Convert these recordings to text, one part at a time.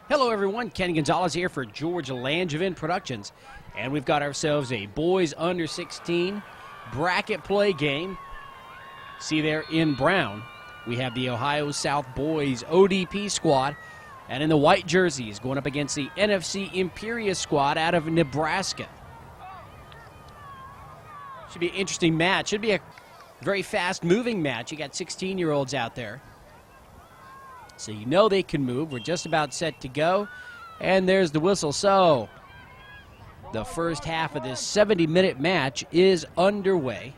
Hello everyone, Kenny Gonzalez here for George Langevin Productions, and we've got ourselves a boys under 16 bracket play game. See there in brown, we have the Ohio South boys ODP squad, and in the white jerseys going up against the NFC Imperions squad out of Nebraska. Should be an interesting match. Should be a very fast-moving match. You got 16-year-olds out there, so you know they can move. We're just about set to go, and there's the whistle. So the first half of this 70-minute match is underway,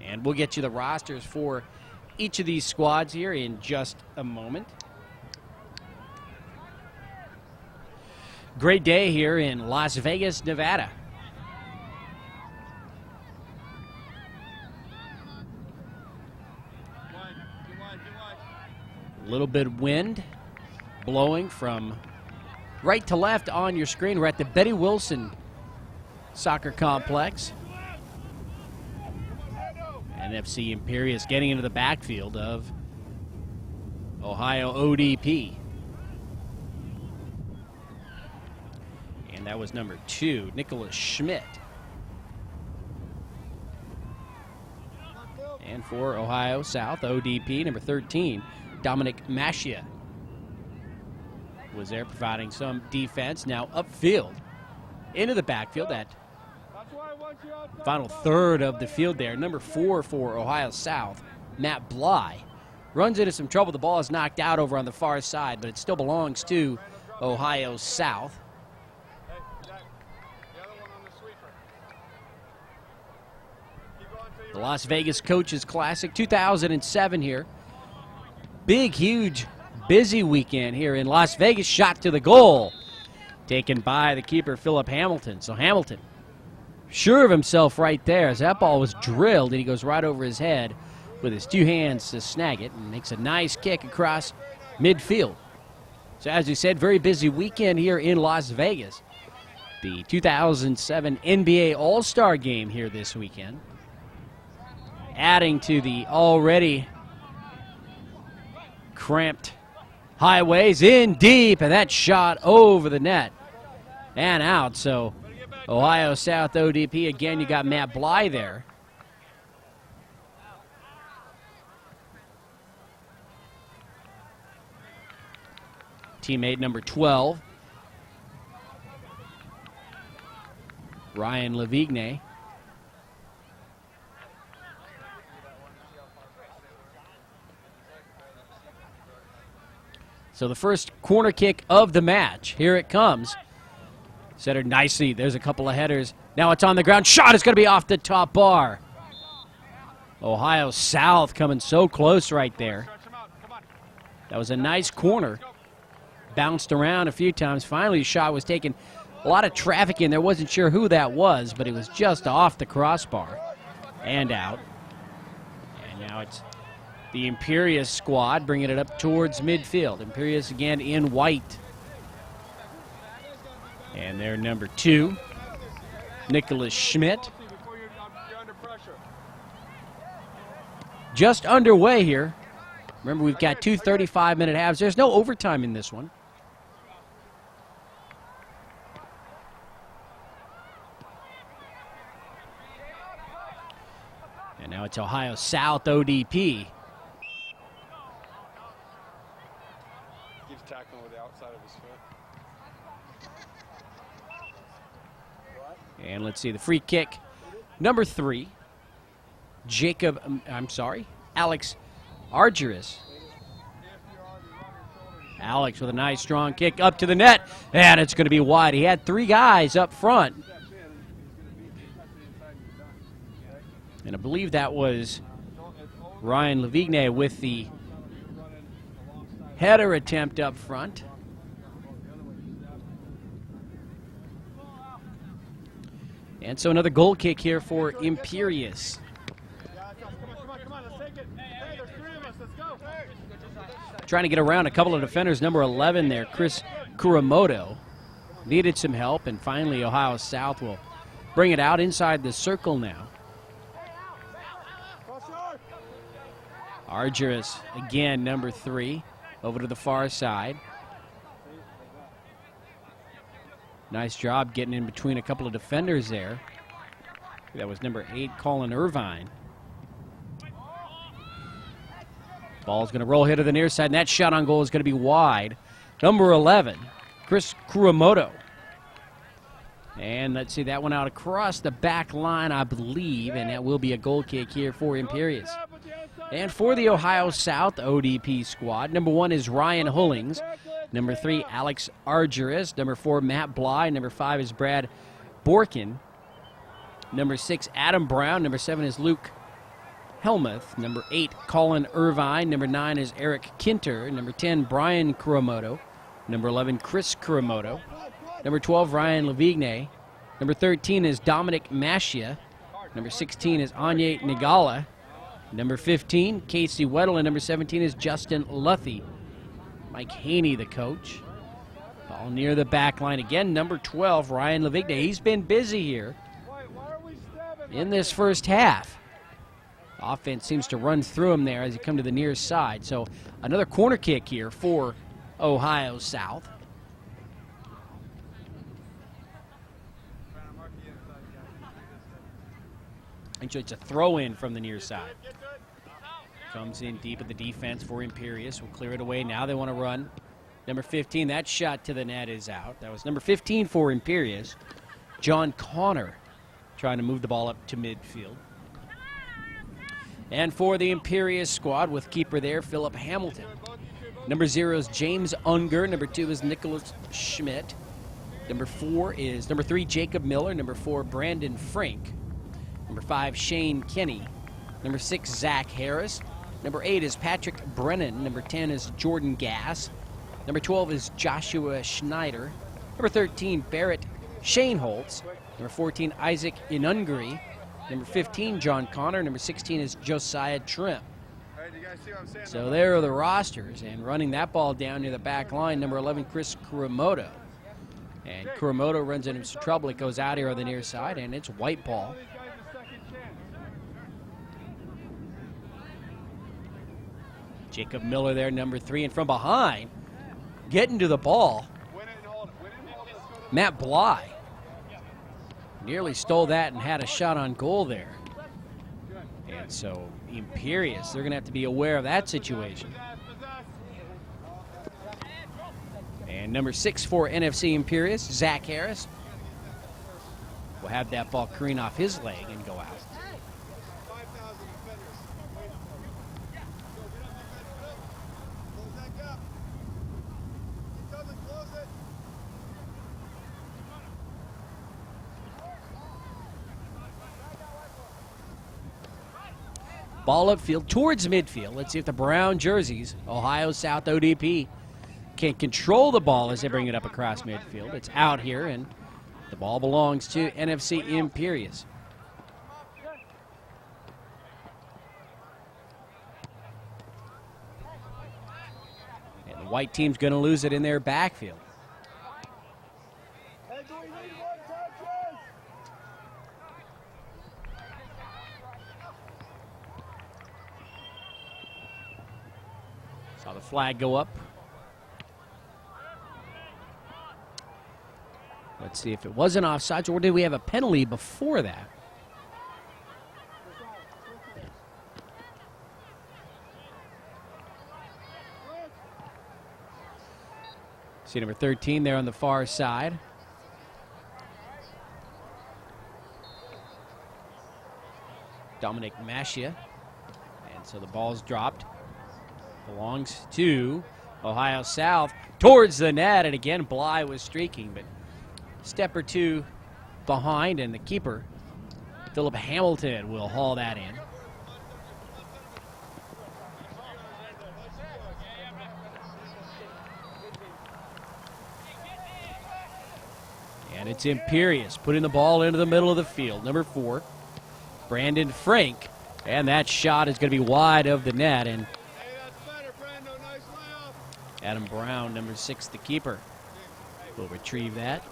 and we'll get you the rosters for each of these squads here in just a moment. Great day here in Las Vegas, Nevada. A little bit of wind blowing from right to left on your screen. We're at the Betty Wilson Soccer Complex. NFC Imperions getting into the backfield of Ohio ODP. And that was number 2, Nicholas Schmidt. And for Ohio South ODP, number 13, Dominic Mashia was there providing some defense. Now upfield into the backfield, that final third of the field there. Number 4 for Ohio South, Matt Bly, runs into some trouble. The ball is knocked out over on the far side, but it still belongs to Ohio South. The Las Vegas Coaches Classic 2007 here. Big, huge, busy weekend here in Las Vegas. Shot to the goal, taken by the keeper, Philip Hamilton. So Hamilton, sure of himself right there, as that ball was drilled, and he goes right over his head with his 2 hands to snag it, and makes a nice kick across midfield. So as you said, very busy weekend here in Las Vegas. The 2007 NBA All-Star Game here this weekend, adding to the already cramped highways. In deep, and that shot over the net and out. So Ohio South ODP, again, you got Matt Bly there. Teammate number 12, Ryan Lavigne. So the first corner kick of the match, here it comes. Centered nicely. There's a couple of headers. Now it's on the ground. Shot is going to be off the top bar. Ohio South coming so close right there. That was a nice corner. Bounced around a few times. Finally, the shot was taken. A lot of traffic in there. Wasn't sure who that was, but it was just off the crossbar and out. And now it's the Imperions squad bringing it up towards midfield. Imperions again in white. And their number 2, Nicholas Schmidt. Just underway here. Remember, we've got 2 35-minute halves. There's no overtime in this one. And now it's Ohio South ODP. Tackling with the outside of his foot. And let's see, the free kick, number 3, Alex Argyris. Alex with a nice strong kick up to the net, and it's going to be wide. He had 3 guys up front. And I believe that was Ryan Lavigne with the header attempt up front. And so another goal kick here for Imperions. Trying to get around a couple of defenders. Number 11 there, Chris Kuramoto, needed some help, and finally Ohio South will bring it out inside the circle now. Argyris, again, number 3, over to the far side. Nice job getting in between a couple of defenders there. That was number 8, Colin Irvine. Ball's going to roll here to the near side, and that shot on goal is going to be wide. Number 11, Chris Kuromoto. And let's see, that one out across the back line, I believe, and that will be a goal kick here for Imperius. And for the Ohio South ODP squad, number 1 is Ryan Hullings. Number 3, Alex Argyris. Number 4, Matt Bly. Number 5 is Brad Borkin. Number 6, Adam Brown. Number 7 is Luke Helmuth. Number 8, Colin Irvine. Number 9 is Eric Kinter. Number 10, Brian Kuromoto. Number 11, Chris Kuromoto. Number 12, Ryan Levigne. Number 13 is Dominic Mashia. Number 16 is Anye Nigala. Number 15, Casey Weddle. And number 17 is Justin Luthi. Mike Haney, the coach. Ball near the back line again. Number 12, Ryan Levigne. He's been busy here in this first half. Offense seems to run through him there as he come to the near side. So another corner kick here for Ohio South. Actually, it's a throw-in from the near side. Comes in deep at the defense for Imperius. Will clear it away. Now they want to run. Number 15, that shot to the net is out. That was number 15 for Imperius. John Connor trying to move the ball up to midfield. And for the Imperius squad with keeper there, Philip Hamilton. Number 0 is James Unger. Number 2 is Nicholas Schmidt. Number 3, Jacob Miller. Number 4, Brandon Frank. Number 5, Shane Kenny. Number 6, Zach Harris. Number 8 is Patrick Brennan. Number 10 is Jordan Gass. Number 12 is Joshua Schneider. Number 13, Barrett Shaneholtz. Number 14, Isaac Inungri. Number 15, John Connor. Number 16 is Josiah Trim. So there are the rosters, and running that ball down near the back line, number 11, Chris Kuromoto. And Kuromoto runs into some trouble. It goes out here on the near side, and it's white ball. Jacob Miller there, number 3, and from behind, getting to the ball, Matt Bly. Nearly stole that and had a shot on goal there. And so Imperius, they're going to have to be aware of that situation. And number 6 for NFC Imperius, Zach Harris, will have that ball careen off his leg and go out. Ball upfield towards midfield. Let's see if the brown jerseys, Ohio South ODP, can control the ball as they bring it up across midfield. It's out here, and the ball belongs to NFC Imperius. And the white team's going to lose it in their backfield. Saw the flag go up. Let's see if it was an offside, or did we have a penalty before that? See number 13 there on the far side. Dominic Mashia. And so the ball's dropped. Belongs to Ohio South towards the net, and again Bly was streaking, but a step or two behind, and the keeper, Philip Hamilton, will haul that in. And it's Imperius putting the ball into the middle of the field. Number 4, Brandon Frank, and that shot is going to be wide of the net, and Adam Brown, number 6, the keeper, will retrieve that.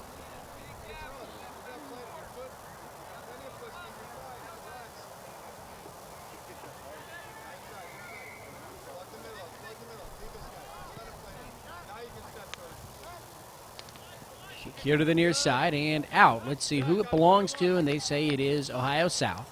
Kick here to the near side and out. Let's see who it belongs to, and they say it is Ohio South.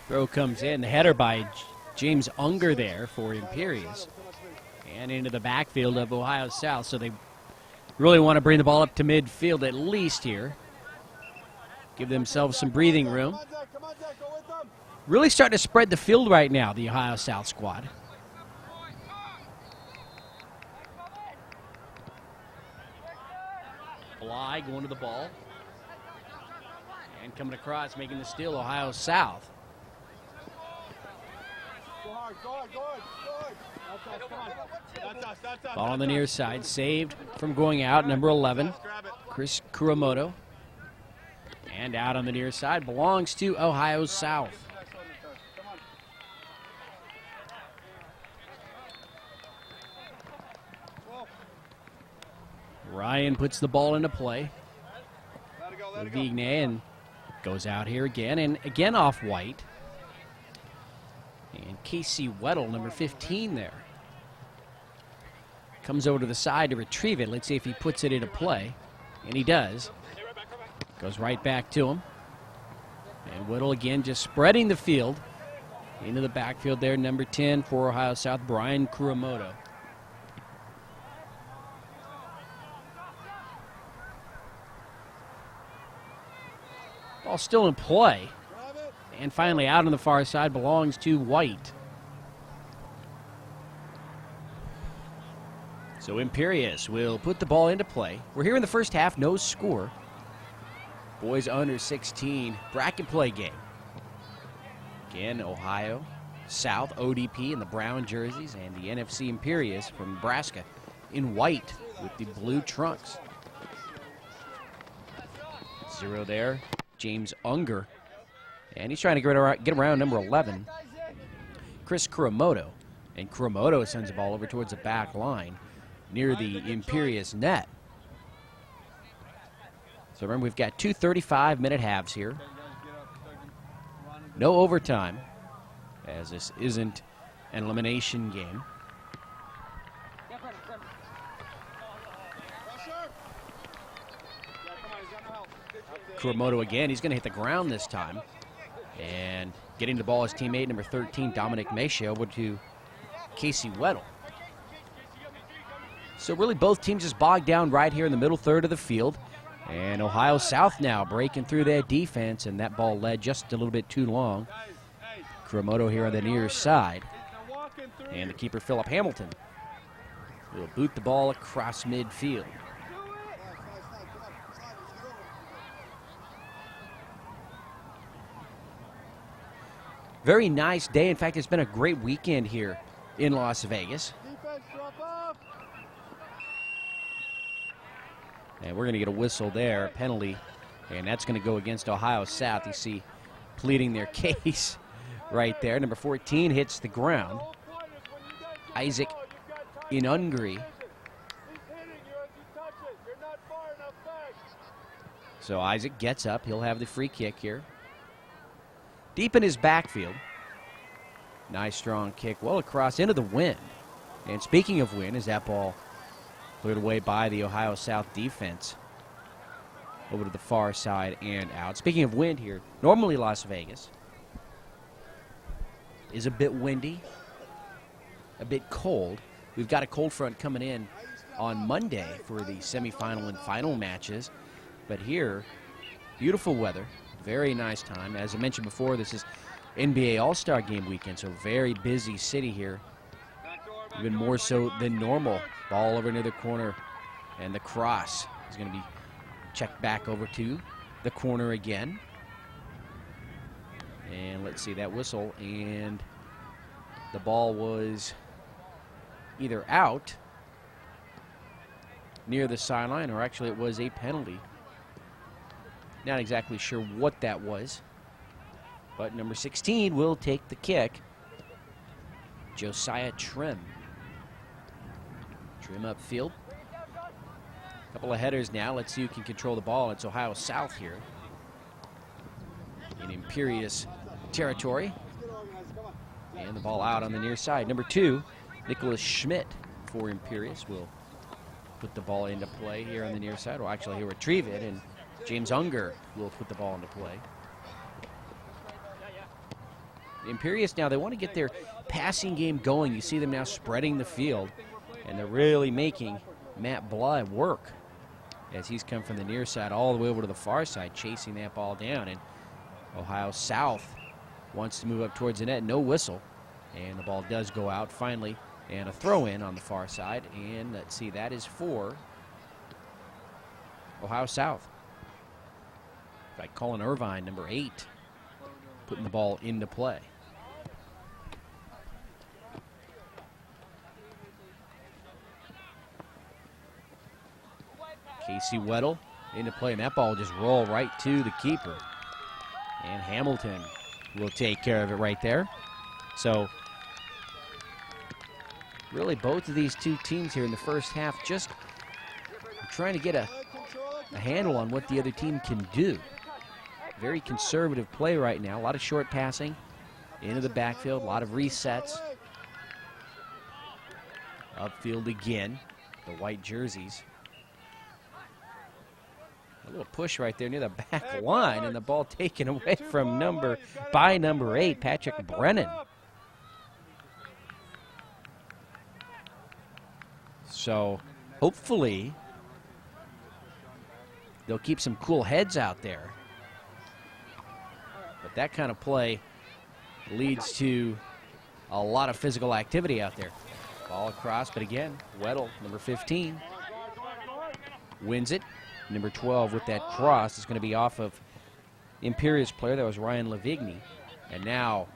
Throw comes in, the header by James Unger there for Imperions. And into the backfield of Ohio South, so they really want to bring the ball up to midfield at least here. Give themselves some breathing room. Really starting to spread the field right now, the Ohio South squad. Bly going to the ball. And coming across, making the steal, Ohio South. Ball on the near side, saved from going out, number 11, Chris Kuramoto. And out on the near side, belongs to Ohio South. Ryan puts the ball into play. Vigne and goes out here again, and again off White. And Casey Weddle, number 15 there. Comes over to the side to retrieve it. Let's see if he puts it into play. And he does. Goes right back to him. And Weddle again just spreading the field. Into the backfield there, number 10 for Ohio South, Brian Kuramoto. Ball still in play. And finally out on the far side belongs to White. So Imperius will put the ball into play. We're here in the first half, no score. Boys under 16 bracket play game. Again, Ohio South, ODP in the brown jerseys, and the NFC Imperius from Nebraska in white with the blue trunks. 0 there, James Unger. And he's trying to get around number 11, Chris Kuramoto. And Kuramoto sends the ball over towards the back line near the Imperius net. So remember, we've got two 35-minute halves here. No overtime, as this isn't an elimination game. Kuramoto again, he's going to hit the ground this time. And getting the ball, his teammate, number 13, Dominic Mesha, over to Casey Weddle. So really both teams just bogged down right here in the middle third of the field. And Ohio South now breaking through their defense, and that ball led just a little bit too long. Kuramoto here on the near side. And the keeper, Philip Hamilton, will boot the ball across midfield. Very nice day. In fact, it's been a great weekend here in Las Vegas. And we're going to get a whistle there, a penalty, and that's going to go against Ohio South. You see pleading their case right there. Number 14 hits the ground. Isaac Inungri. So Isaac gets up. He'll have the free kick here. Deep in his backfield. Nice strong kick well across into the wind. And speaking of wind, is that ball cleared away by the Ohio South defense over to the far side and out. Speaking of wind here, normally Las Vegas is a bit windy, a bit cold. We've got a cold front coming in on Monday for the semifinal and final matches. But here, beautiful weather, very nice time. As I mentioned before, this is NBA All-Star Game weekend, so very busy city here. Even more so than normal. Ball over near the corner, and the cross is going to be checked back over to the corner again. And let's see that whistle, and the ball was either out near the sideline, or actually it was a penalty. Not exactly sure what that was, but number 16 will take the kick. Josiah Trim. Trim upfield. Couple of headers now. Let's see who can control the ball. It's Ohio South here in Imperious territory. And the ball out on the near side. Number 2, Nicholas Schmidt for Imperious will put the ball into play here on the near side. Well, actually, he'll retrieve it, and James Unger will put the ball into play. Imperious now, they want to get their passing game going. You see them now spreading the field, and they're really making Matt Bly work as he's come from the near side all the way over to the far side, chasing that ball down. And Ohio South wants to move up towards the net. No whistle, and the ball does go out finally, and a throw-in on the far side. And let's see, that is for Ohio South by Colin Irvine, number 8, putting the ball into play. Casey Weddle into play, and that ball will just roll right to the keeper. And Hamilton will take care of it right there. So, really both of these two teams here in the first half just trying to get a handle on what the other team can do. Very conservative play right now. A lot of short passing into the backfield, a lot of resets. Upfield again, the white jerseys. A little push right there near the back line, and the ball taken away from number 8, Patrick Brennan. So hopefully they'll keep some cool heads out there. But that kind of play leads to a lot of physical activity out there. Ball across, but again, Weddle, number 15, wins it. Number 12 with that cross is going to be off of Imperious player. That was Ryan Lavigny. And now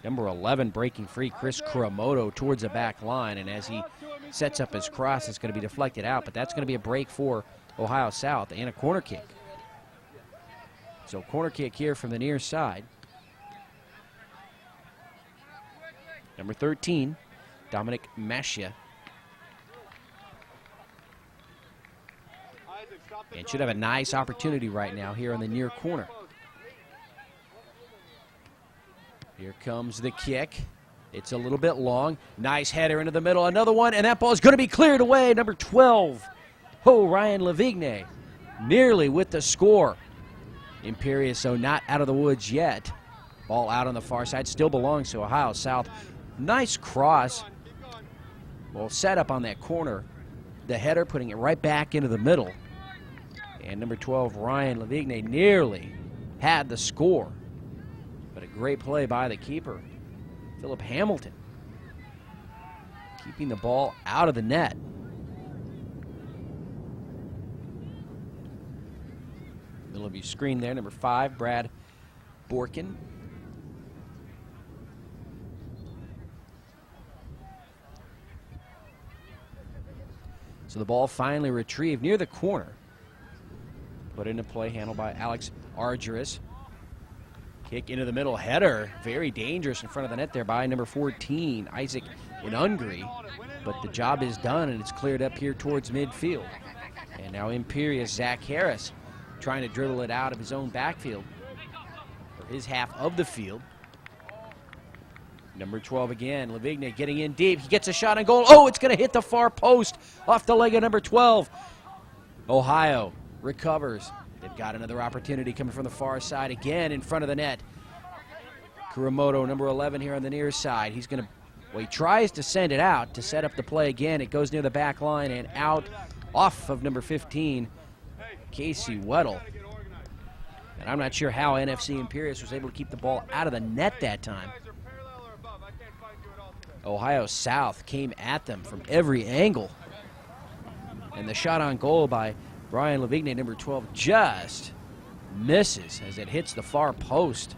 number 11 breaking free, Chris Kuramoto towards the back line. And as he sets up his cross, it's going to be deflected out. But that's going to be a break for Ohio South and a corner kick. So corner kick here from the near side. Number 13, Dominic Maschia. And should have a nice opportunity right now here on the near corner. Here comes the kick. It's a little bit long. Nice header into the middle. Another one, and that ball is going to be cleared away. Number 12, Ryan Lavigny, nearly with the score. Imperious, so not out of the woods yet. Ball out on the far side. Still belongs to Ohio South. Nice cross. Well, set up on that corner. The header putting it right back into the middle. And number 12, Ryan Lavigny, nearly had the score. But a great play by the keeper, Philip Hamilton, keeping the ball out of the net. Middle of your screen there, number 5, Brad Borkin. So the ball finally retrieved near the corner. Put into play, handled by Alex Argyris. Kick into the middle, header. Very dangerous in front of the net there by number 14, Isaac Inungri. But the job is done, and it's cleared up here towards midfield. And now Imperious Zach Harris trying to dribble it out of his own backfield, or his half of the field. Number 12 again, Lavigny getting in deep. He gets a shot on goal. Oh, it's going to hit the far post off the leg of number 12. Ohio recovers. They've got another opportunity coming from the far side again in front of the net. Kuramoto, number 11 here on the near side. He's going to, well, he tries to send it out to set up the play again. It goes near the back line and out off of number 15, Casey Weddle. And I'm not sure how NFC Imperious was able to keep the ball out of the net that time. Ohio South came at them from every angle. And the shot on goal by Brian Lavigny, number 12, just misses as it hits the far post.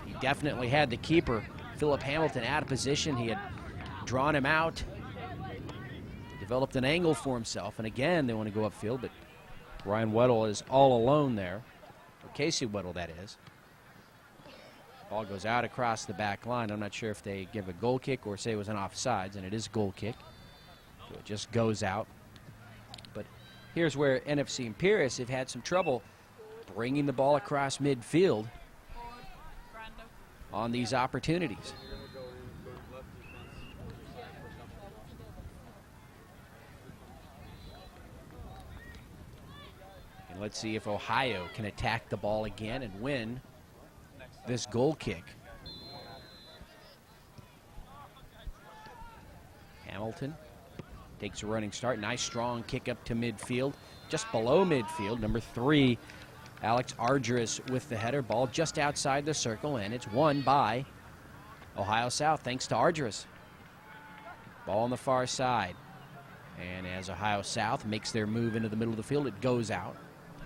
He definitely had the keeper, Philip Hamilton, out of position. He had drawn him out, developed an angle for himself, and again, they want to go upfield, but Ryan Weddle is all alone there. Or Casey Weddle, that is. Ball goes out across the back line. I'm not sure if they give a goal kick or say it was an offsides, and it is a goal kick. So it just goes out. But Here's where NFC Imperials have had some trouble bringing the ball across midfield on these opportunities. And let's see if Ohio can attack the ball again and win this goal kick. Hamilton takes a running start. Nice strong kick up to midfield. Just below midfield, number 3, Alex Argyris with the header. Ball just outside the circle, and it's won by Ohio South thanks to Argyris. Ball on the far side. And as Ohio South makes their move into the middle of the field, it goes out.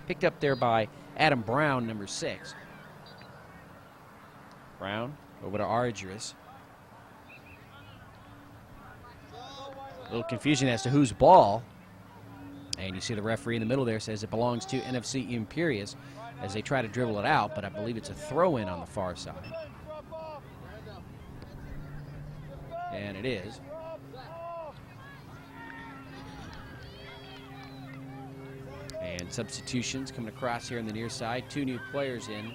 Picked up there by Adam Brown, number 6. Brown over to Argyris. A little confusion as to whose ball. And you see the referee in the middle there says it belongs to NFC Imperials as they try to dribble it out, but I believe it's a throw-in on the far side. And it is. And substitutions coming across here on the near side. 2 new players in.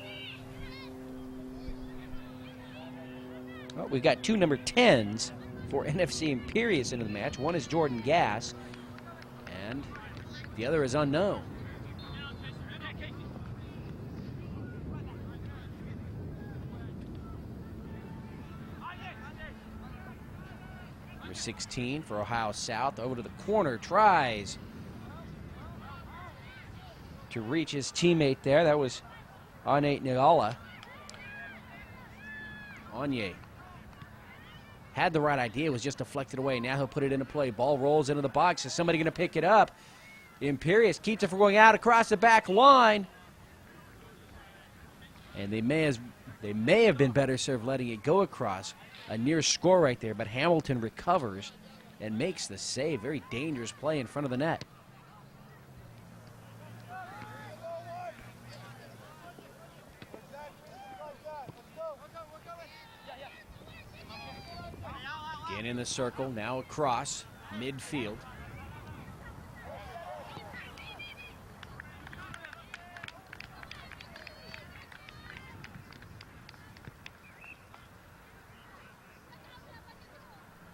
Well, we've got 2 number 10s for NFC Imperials into the match. One is Jordan Gass, and the other is unknown. Number 16 for Ohio South, over to the corner, tries to reach his teammate there. That was Ane Nagala. Anye had the right idea, was just deflected away. Now he'll put it into play. Ball rolls into the box. Is somebody going to pick it up? Imperials keeps it from going out across the back line. And they may have been better served letting it go across. A near score right there, but Hamilton recovers and makes the save. Very dangerous play in front of the net. Again in the circle, now across midfield.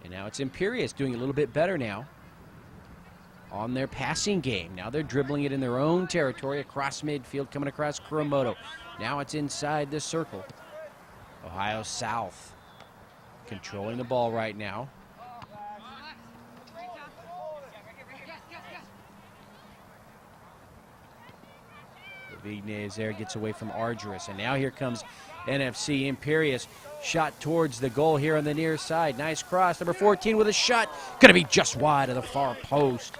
And now it's Imperials doing a little bit better now on their passing game. Now they're dribbling it in their own territory across midfield, coming across Kuramoto. Now it's inside the circle. Ohio South controlling the ball right now. Vignez there gets away from Argyris, and now here comes NFC Imperials. Shot towards the goal here on the near side. Nice cross. Number 14 with a shot. Going to be just wide of the far post.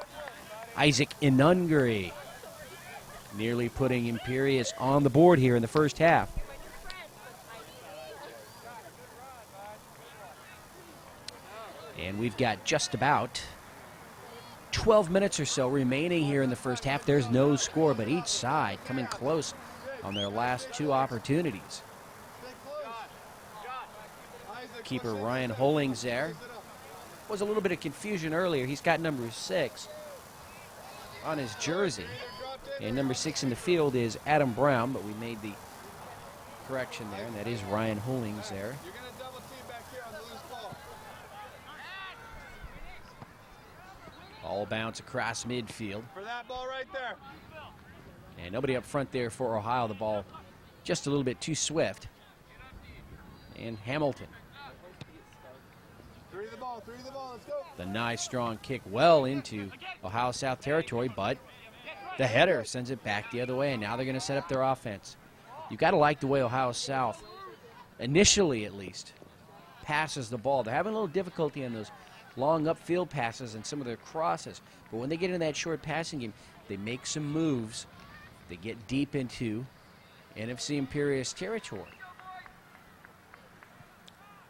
Isaac Inungari nearly putting Imperials on the board here in the first half. And we've got just about 12 minutes or so remaining here in the first half. There's no score, but each side coming close on their last 2 opportunities. Keeper Ryan Hollings there. Was a little bit of confusion earlier. He's got number 6 on his jersey. And number 6 in the field is Adam Brown, but we made the correction there, and that is Ryan Hollings there. Ball bounce across midfield. For that ball right there. And nobody up front there for Ohio. The ball just a little bit too swift. And Hamilton. Three the ball, let's go. The nice strong kick well into Ohio South territory, but the header sends it back the other way, and now they're going to set up their offense. You've got to like the way Ohio South, initially at least, passes the ball. They're having a little difficulty on those long upfield passes and some of their crosses. But when they get into that short passing game, they make some moves. They get deep into NFC Imperials territory.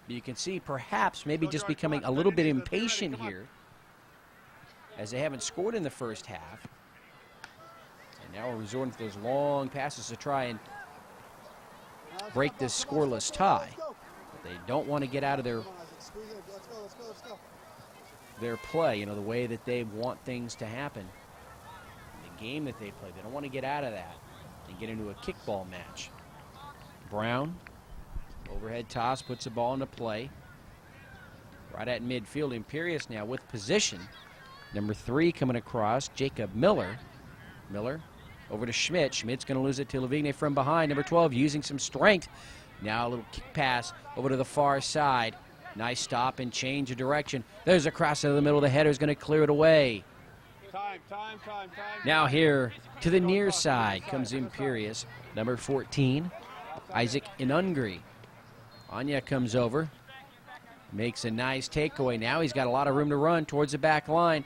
But you can see perhaps maybe just becoming a little bit impatient here as they haven't scored in the first half. And now we're resorting to those long passes to try and break this scoreless tie. But they don't want to get out of their play, you know, the way that they want things to happen. game that they play. They don't want to get out of that and get into a kickball match. Brown, overhead toss, puts the ball into play. Right at midfield, Imperious now with position. Number 3 coming across, Jacob Miller. Miller over to Schmidt. Schmidt's going to lose it to Lavigne from behind. Number 12 using some strength. Now a little kick pass over to the far side. Nice stop and change of direction. There's a cross into the middle. The header's going to clear it away. Time. Now here to the near side comes Imperious. Number 14, Isaac Inungri. Anya comes over. Makes a nice takeaway. Now he's got a lot of room to run towards the back line.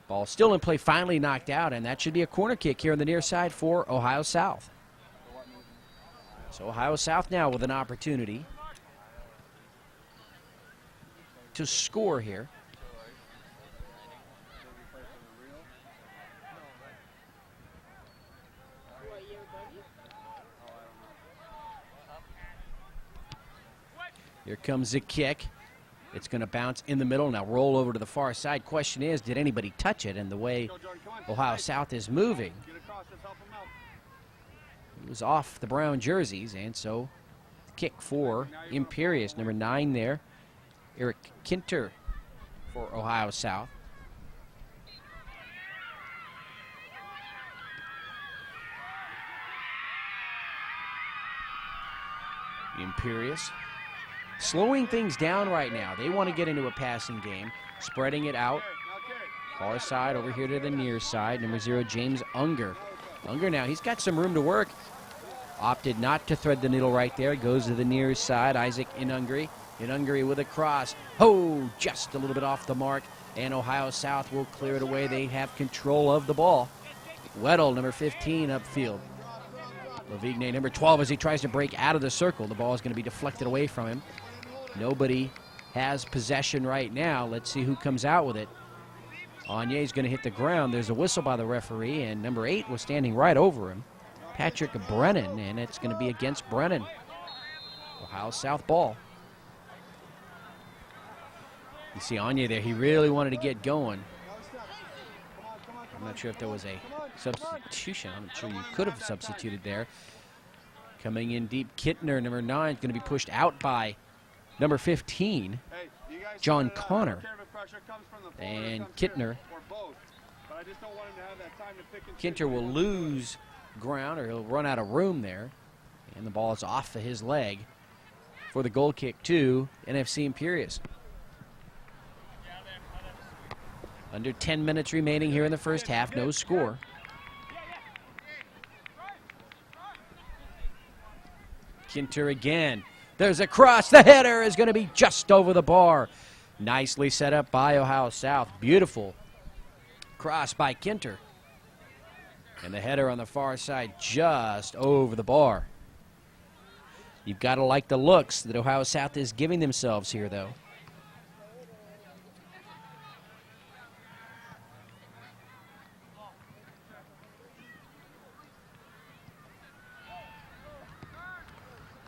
Ball still in play, finally knocked out, and that should be a corner kick here on the near side for Ohio South. So Ohio South now with an opportunity to score here. Here comes the kick. It's going to bounce in the middle, now roll over to the far side. Question is, did anybody touch it? And the way Ohio South is moving, it was off the brown jerseys, and so kick for Imperious. Number 9 there, Eric Kinter for Ohio South. Imperious slowing things down right now. They want to get into a passing game, spreading it out. Far side over here to the near side. Number 0, James Unger. Unger now, he's got some room to work. Opted not to thread the needle right there. Goes to the near side. Isaac Inungri. Inungri with a cross. Oh, just a little bit off the mark. And Ohio South will clear it away. They have control of the ball. Weddle, number 15, upfield. Lavigne, number 12, as he tries to break out of the circle. The ball is going to be deflected away from him. Nobody has possession right now. Let's see who comes out with it. Agne's going to hit the ground. There's a whistle by the referee, and number 8 was standing right over him, Patrick Brennan, and it's going to be against Brennan. Ohio South ball. You see Agne there. He really wanted to get going. I'm not sure if there was a substitution. I'm not sure you could have substituted there. Coming in deep, Kittner, number 9, is going to be pushed out by number 15, John Connor. And Kittner will lose ground, or he'll run out of room there. And the ball is off of his leg for the goal kick to NFC Imperious. Under 10 minutes remaining here in the first half, no score. Kinter again. There's a cross. The header is going to be just over the bar. Nicely set up by Ohio South. Beautiful cross by Kinter. And the header on the far side just over the bar. You've got to like the looks that Ohio South is giving themselves here, though.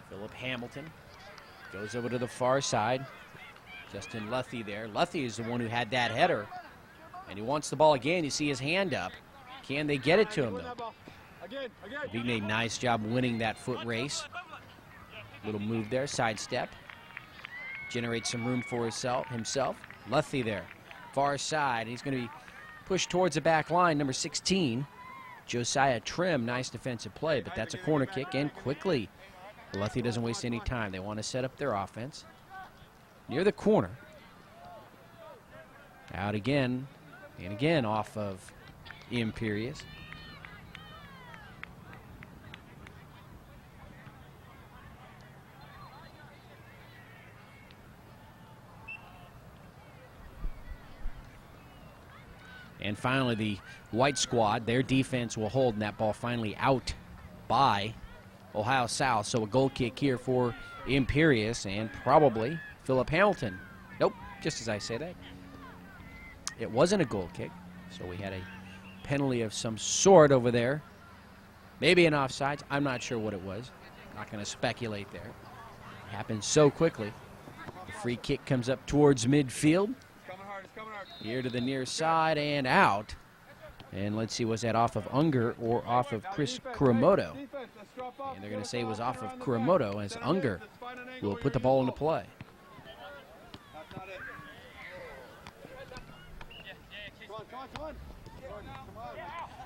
Philip Hamilton goes over to the far side. Justin Luthi there. Luthi is the one who had that header. And he wants the ball again. You see his hand up. Can they get it to him, though? Vigne, nice job winning that foot race. Little move there, sidestep. Generates some room for himself. Luthi there. Far side. He's going to be pushed towards the back line. Number 16, Josiah Trim. Nice defensive play, but that's a corner kick, and quickly. Luthi doesn't waste any time. They want to set up their offense. Near the corner. Out again, and again off of Imperious. And finally, the white squad, their defense will hold, and that ball finally out by Ohio South. So a goal kick here for Imperious, and probably Philip Hamilton. Nope, just as I say that. It wasn't a goal kick, so we had a penalty of some sort over there. Maybe an offsides. I'm not sure what it was. Not going to speculate there. It happened so quickly. The free kick comes up towards midfield. Here to the near side and out. And let's see, was that off of Unger or off of Chris Kuramoto? And they're going to say it was off of Kuramoto, as Unger will put the ball into play.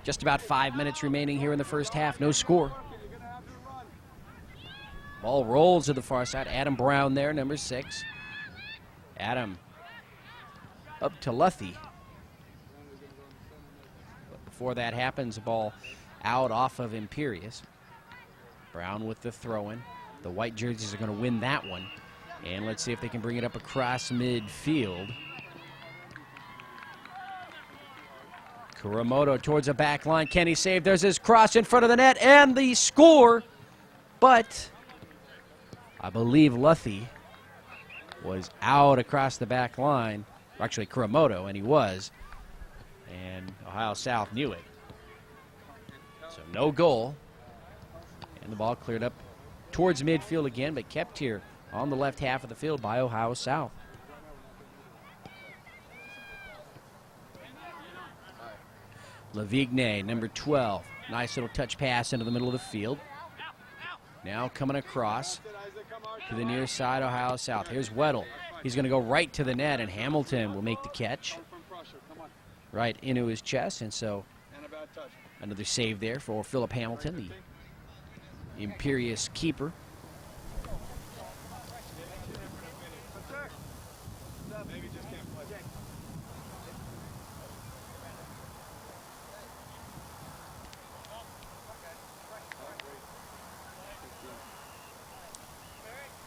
Just about 5 minutes remaining here in the first half. No score. Ball rolls to the far side. Adam Brown there, number 6. Adam up to Luthi. But before that happens, the ball out off of Imperious. Brown with the throw-in. The white jerseys are going to win that one. And let's see if they can bring it up across midfield. Kuramoto towards the back line. Can he save? There's his cross in front of the net and the score. But I believe Luthi was out across the back line. Or actually Kuramoto, and he was. And Ohio South knew it. So no goal. And the ball cleared up towards midfield again, but kept here on the left half of the field by Ohio South. Lavigne, number 12. Nice little touch pass into the middle of the field. Now coming across to the near side, Ohio South. Here's Weddle. He's going to go right to the net, and Hamilton will make the catch. Right into his chest, and so another save there for Philip Hamilton, the Imperious keeper.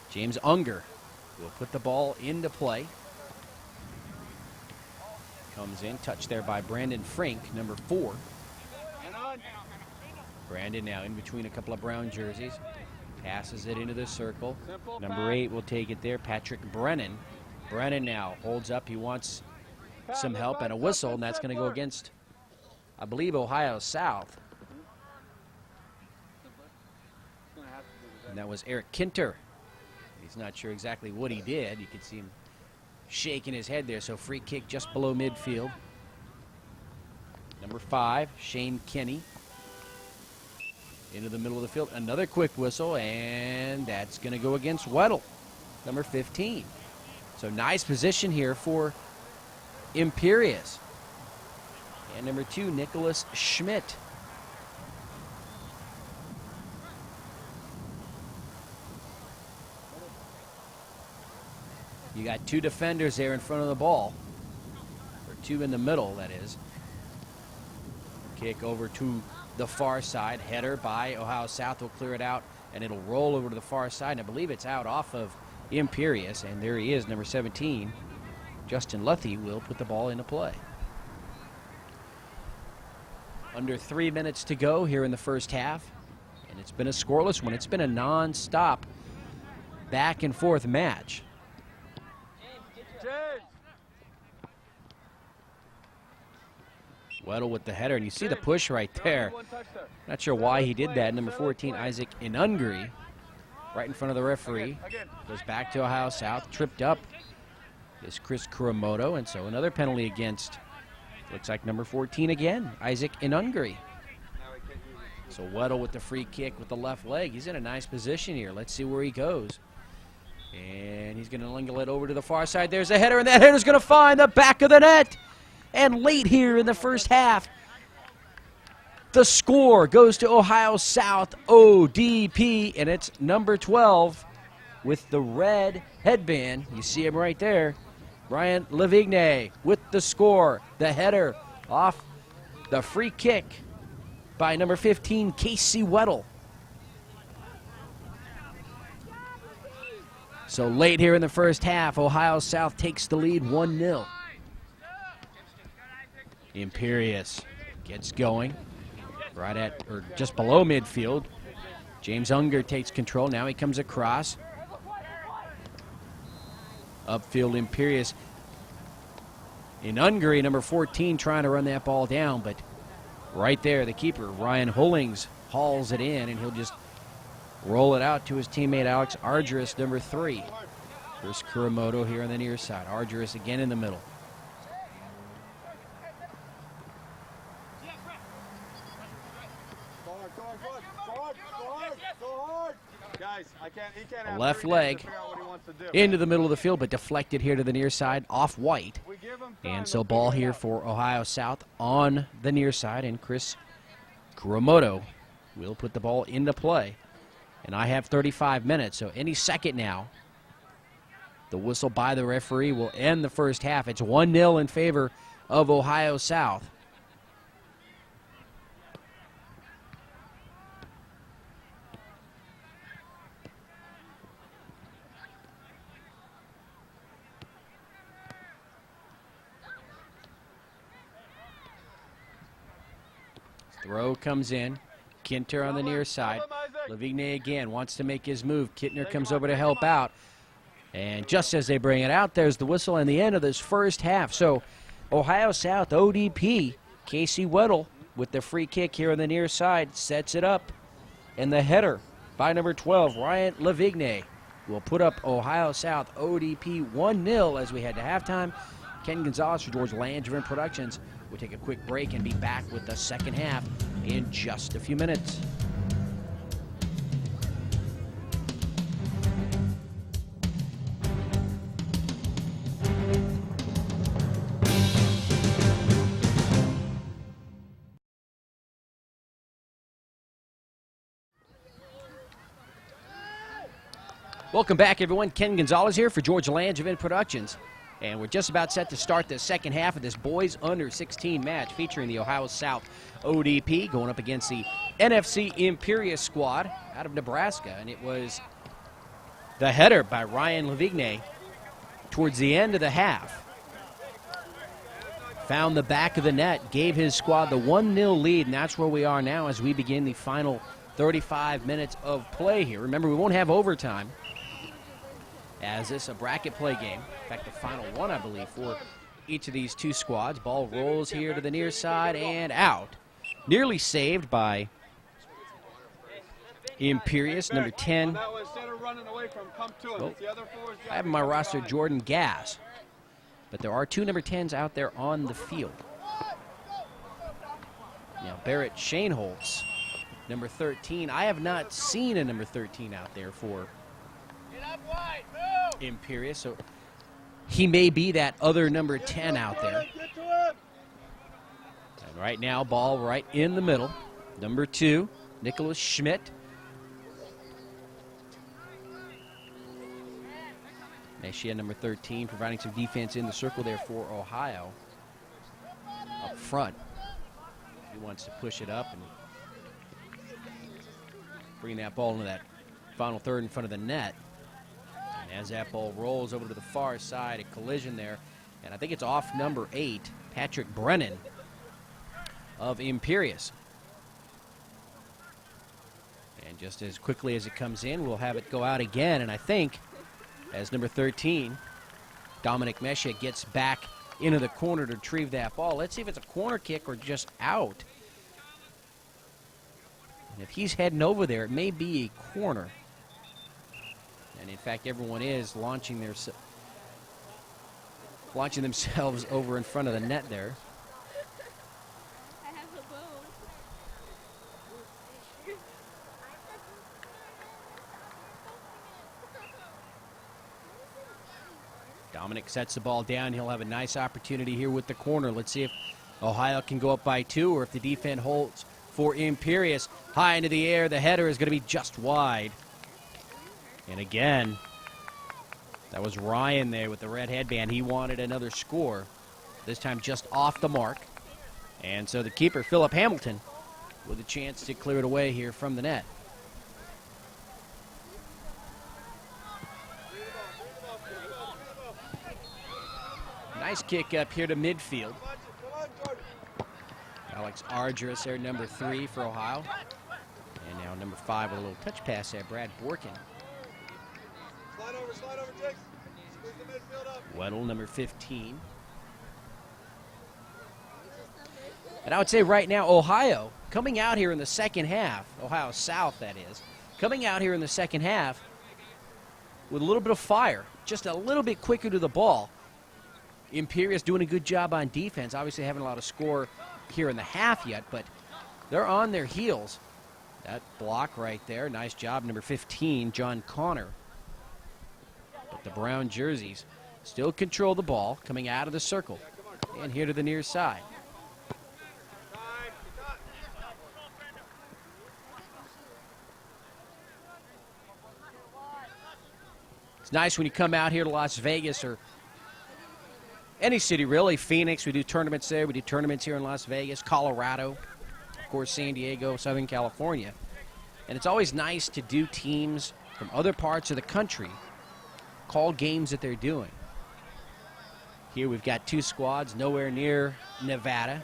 James Unger will put the ball into play. Comes in, touched there by Brandon Frink, number 4. Brandon now in between a couple of brown jerseys. Passes it into the circle. Number 8 will take it there, Patrick Brennan. Brennan now holds up. He wants some help and a whistle, and that's going to go against, I believe, Ohio South. And that was Eric Kinter. He's not sure exactly what he did. You could see him shaking his head there. So free kick just below midfield. Number 5, Shane Kenny. Into the middle of the field. Another quick whistle, and that's going to go against Weddle, number 15. So nice position here for Imperious. And number 2, Nicholas Schmidt. You got 2 defenders there in front of the ball. Or 2 in the middle, that is. Kick over to the far side. Header by Ohio South will clear it out, and it'll roll over to the far side. And I believe it's out off of Imperious, and there he is, number 17. Justin Luthi will put the ball into play. Under 3 minutes to go here in the first half, and it's been a scoreless one. It's been a non-stop back and forth match. Weddle with the header, and you see the push right there. Not sure why he did that. Number 14, Isaac Inungri, right in front of the referee. Goes back to Ohio South, tripped up is Chris Kuramoto, and so another penalty against, looks like number 14 again, Isaac Inungri. So Weddle with the free kick with the left leg. He's in a nice position here. Let's see where he goes. And he's going to lingle it over to the far side. There's a header, and that header's going to find the back of the net. And late here in the first half, the score goes to Ohio South ODP, and it's number 12 with the red headband. You see him right there. Brian Lavigne with the score. The header off the free kick by number 15, Casey Weddle. So late here in the first half, Ohio South takes the lead 1-0. Imperious gets going right at, or just below midfield. James Unger takes control. Now he comes across. Upfield Imperious. In Hungary, number 14 trying to run that ball down, but right there, the keeper, Ryan Hollings, hauls it in, and he'll just roll it out to his teammate Alex Argyris, number 3. Chris Kuramoto here on the near side. Argyris again in the middle. Go hard, go hard, go hard, go hard. Guys, he can't have Left 3 days leg to figure out what he wants to do. into the middle of the field, but deflected here to the near side, off white. We give him time, And so he'll ball figure it here out. for Ohio South on the near side, and Chris Kuromoto will put the ball into play. And I have 35 minutes, so any second now, the whistle by the referee will end the first half. It's 1-0 in favor of Ohio South. Throw comes in. Kinter on the near side. Lavigne again wants to make his move. Kittner comes over to help out. And just as they bring it out, there's the whistle and the end of this first half. So Ohio South ODP, Casey Weddle with the free kick here on the near side, sets it up. And the header by number 12, Ryan Lavigne, will put up Ohio South ODP 1-0 as we head to halftime. Ken Gonzalez for George Langevin Productions. We'll take a quick break and be back with the second half in just a few minutes. Welcome back, everyone. Ken Gonzalez here for George Langevin Productions. And we're just about set to start the second half of this boys under 16 match featuring the Ohio South ODP going up against the NFC Imperions squad out of Nebraska. And it was the header by Ryan Lavigne towards the end of the half. Found the back of the net, gave his squad the 1-0 lead, and that's where we are now as we begin the final 35 minutes of play here. Remember, we won't have overtime, as this is a bracket play game. In fact, the final one, I believe, for each of these two squads. Ball rolls here to the near side and out. Nearly saved by Imperious, number 10. Well, I have in my roster Jordan Gass, but there are two number 10s out there on the field. Now, Barrett Shaneholtz, number 13. I have not seen a number 13 out there for Imperious, so he may be that other number 10 out there. And right now, ball right in the middle. Number 2, Nicholas Schmidt. Meshia, number 13, providing some defense in the circle there for Ohio. Up front, he wants to push it up and bring that ball into that final third in front of the net. And as that ball rolls over to the far side, a collision there. And I think it's off number 8, Patrick Brennan of Imperious. And just as quickly as it comes in, we'll have it go out again. And I think as number 13, Dominic Meshia, gets back into the corner to retrieve that ball. Let's see if it's a corner kick or just out. And if he's heading over there, it may be a corner. And in fact, everyone is launching themselves over in front of the net there. I have a bone. Dominic sets the ball down. He'll have a nice opportunity here with the corner. Let's see if Ohio can go up by 2 or if the defense holds for Imperious. High into the air. The header is going to be just wide. And again, that was Ryan there with the red headband. He wanted another score, this time just off the mark. And so the keeper, Philip Hamilton, with a chance to clear it away here from the net. Nice kick up here to midfield. Alex Argyris there, number 3 for Ohio. And now number 5 with a little touch pass there, Brad Borkin. Slide over, Jake. Squeeze the midfield up. Weddle, number 15. And I would say right now, Ohio, coming out here in the second half, Ohio South, that is, coming out here in the second half with a little bit of fire, just a little bit quicker to the ball. Imperious doing a good job on defense. Obviously haven't a lot of score here in the half yet, but they're on their heels. That block right there. Nice job, number 15, John Connor. But the brown jerseys still control the ball coming out of the circle. And here to the near side. It's nice when you come out here to Las Vegas or any city really. Phoenix, we do tournaments there. We do tournaments here in Las Vegas, Colorado, of course, San Diego, Southern California. And it's always nice to do teams from other parts of the country call games that they're doing. Here we've got two squads nowhere near Nevada.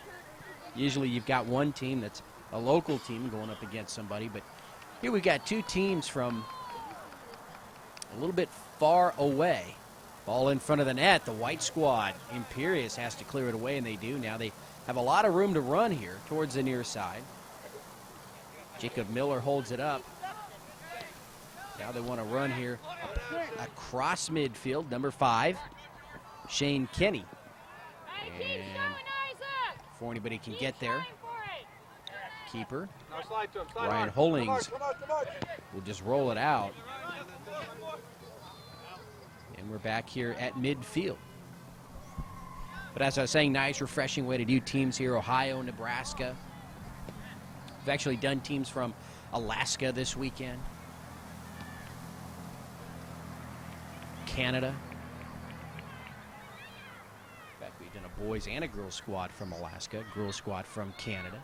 Usually you've got one team that's a local team going up against somebody, but here we've got two teams from a little bit far away. Ball in front of the net. The white squad, Imperions, has to clear it away, and they do. Now they have a lot of room to run here towards the near side. Jacob Miller holds it up. Now they want to run here across midfield. Number 5, Shane Kenny. And before anybody can get there, keeper, Ryan Hollings, will just roll it out. And we're back here at midfield. But as I was saying, nice, refreshing way to do teams here. Ohio, Nebraska. We've actually done teams from Alaska this weekend. Canada. In fact, we've done a boys and a girls squad from Alaska, girls squad from Canada.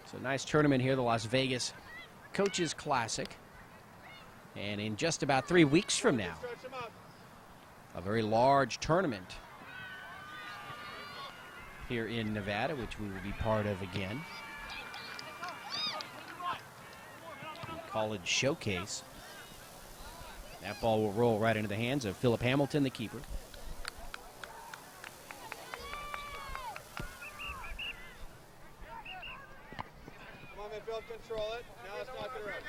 So nice tournament here, the Las Vegas Coaches Classic. And in just about 3 weeks from now, a very large tournament here in Nevada, which we will be part of again. The College Showcase. That ball will roll right into the hands of Philip Hamilton, the keeper. Come on, midfield, control it. Now let's knock it around.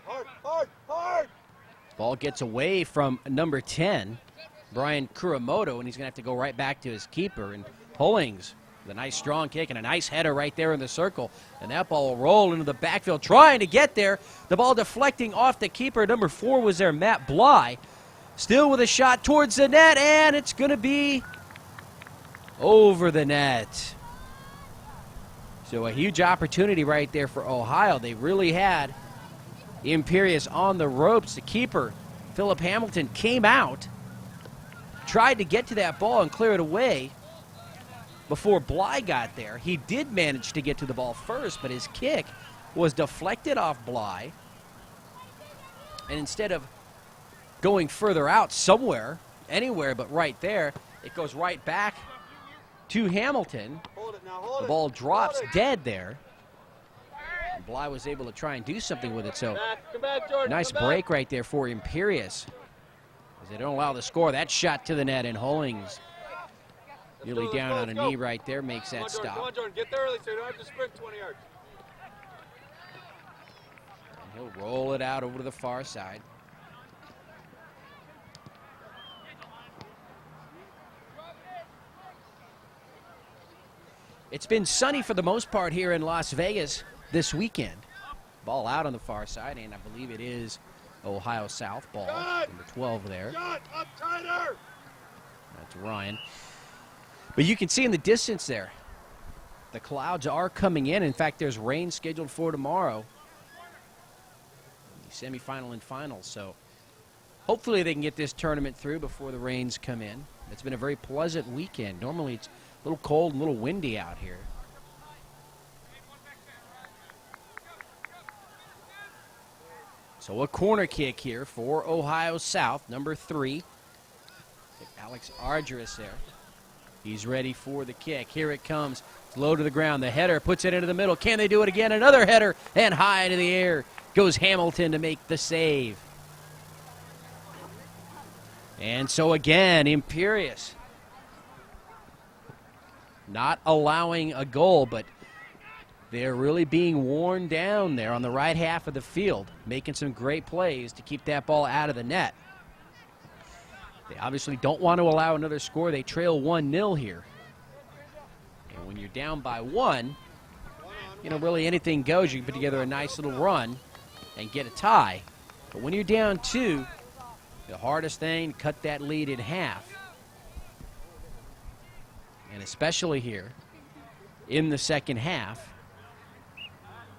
Hard, hard, hard! Ball gets away from number 10, Brian Kuramoto, and he's going to have to go right back to his keeper. And Hollings, with a nice strong kick and a nice header right there in the circle. And that ball will roll into the backfield, trying to get there. The ball deflecting off the keeper. Number 4 was there, Matt Bly. Still with a shot towards the net, and it's going to be over the net. So a huge opportunity right there for Ohio. They really had Imperious on the ropes. The keeper, Philip Hamilton, came out, tried to get to that ball and clear it away before Bly got there. He did manage to get to the ball first, but his kick was deflected off Bly. And instead of going further out somewhere, anywhere but right there, it goes right back to Hamilton. Hold it now, hold The it. ball drops Hold it. dead there. And Bly was able to try and do something with it. So Come back, Jordan. nice come back. break right there for Imperious. As they don't allow the score. That shot to the net, and Hollings, nearly Let's down go, on a let's go. knee right there, makes Come on, that Jordan, come stop. on, Jordan. Get there early so you don't have to sprint 20 yards. And he'll roll it out over to the far side. It's been sunny for the most part here in Las Vegas this weekend. Ball out on the far side, and I believe it is Ohio South ball, number 12 there. Shot up tighter. That's Ryan. But you can see in the distance there, the clouds are coming in. In fact, there's rain scheduled for tomorrow. The semifinal and final. So hopefully they can get this tournament through before the rains come in. It's been a very pleasant weekend. Normally it's a little cold and a little windy out here. So a corner kick here for Ohio South, number 3. Alex Argyris there. He's ready for the kick. Here it comes. It's low to the ground. The header puts it into the middle. Can they do it again? Another header, and high into the air goes Hamilton to make the save. And so again, Imperious not allowing a goal, but they're really being worn down there on the right half of the field, making some great plays to keep that ball out of the net. They obviously don't want to allow another score. They trail 1-0 here. And when you're down by 1, really anything goes. You can put together a nice little run and get a tie. But when you're down 2, the hardest thing, cut that lead in half. And especially here in the second half,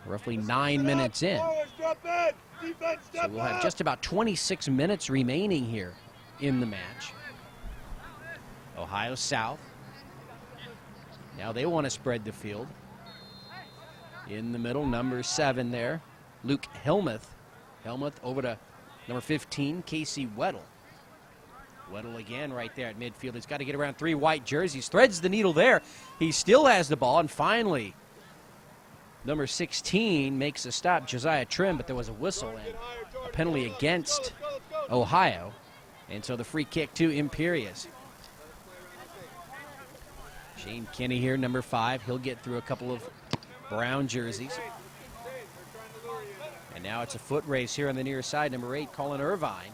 roughly 9 minutes in. So we'll have just about 26 minutes remaining here in the match. Ohio South. Now they want to spread the field. In the middle, number 7 there, Luke Helmuth. Helmuth over to number 15, Casey Weddle. Weddle again right there at midfield. He's got to get around 3 white jerseys. Threads the needle there. He still has the ball, and finally, number 16 makes a stop, Josiah Trim, but there was a whistle and a penalty against Ohio. And so the free kick to Imperions. Shane Kinney here, number 5. He'll get through a couple of brown jerseys. And now it's a foot race here on the near side. Number 8, Colin Irvine.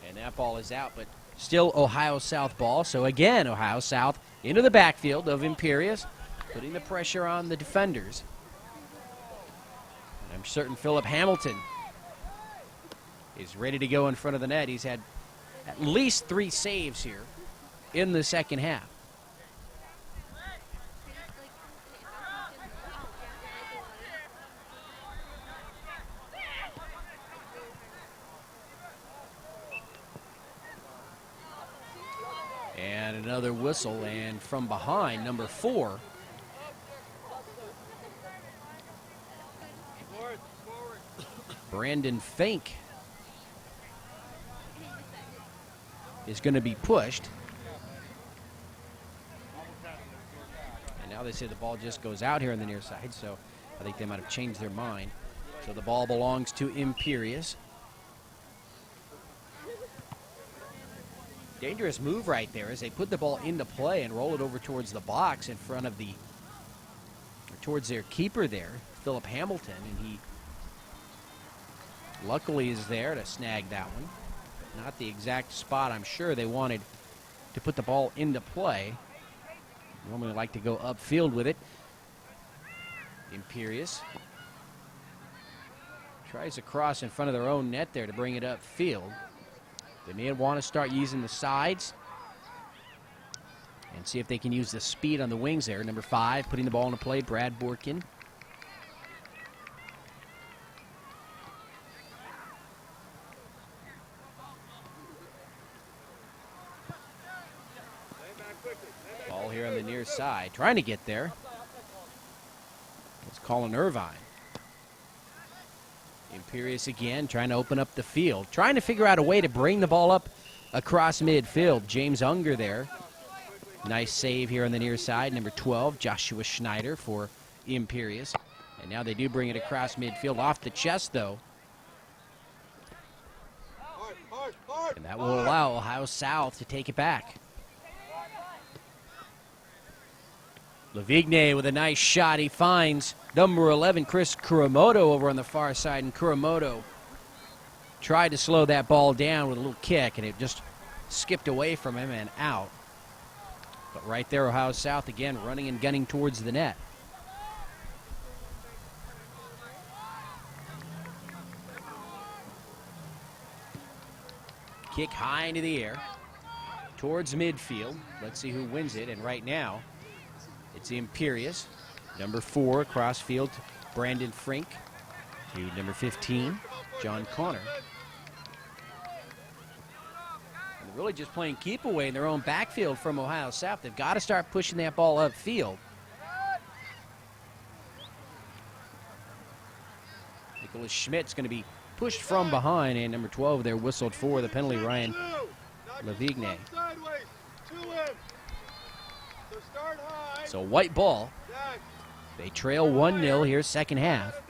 And that ball is out, but still Ohio South ball. So again, Ohio South into the backfield of Imperions, putting the pressure on the defenders. And I'm certain Philip Hamilton is ready to go in front of the net. He's had at least 3 saves here in the second half. And another whistle, and from behind, number 4. Brandon Fink is going to be pushed. And now they say the ball just goes out here on the near side, so I think they might have changed their mind. So the ball belongs to Imperions. Dangerous move right there as they put the ball into play and roll it over towards the box in front of towards their keeper there, Philip Hamilton, and he luckily is there to snag that one. Not the exact spot I'm sure they wanted to put the ball into play. Normally like to go upfield with it. Imperions tries to cross in front of their own net there to bring it upfield. They may want to start using the sides and see if they can use the speed on the wings there. Number 5 putting the ball into play, Brad Borkin. Ball here on the near side, trying to get there. It's Colin Irvine. Imperions again, trying to open up the field. Trying to figure out a way to bring the ball up across midfield. James Unger there. Nice save here on the near side. Number 12, Joshua Schneider for Imperions. And now they do bring it across midfield. Off the chest, though. And that will allow Ohio South to take it back. Lavigne with a nice shot. He finds number 11, Chris Kuramoto, over on the far side. And Kuramoto tried to slow that ball down with a little kick, and it just skipped away from him and out. But right there, Ohio South again running and gunning towards the net. Kick high into the air towards midfield. Let's see who wins it. And right now, it's the Imperions. Number 4 across field, Brandon Frink, to number 15, John Connor. And they're really just playing keep away in their own backfield from Ohio South. They've got to start pushing that ball upfield. Nicholas Schmidt's going to be pushed from behind, and number 12 there whistled for the penalty, Ryan Lavigne. So white ball. They trail 1-0 here, second half.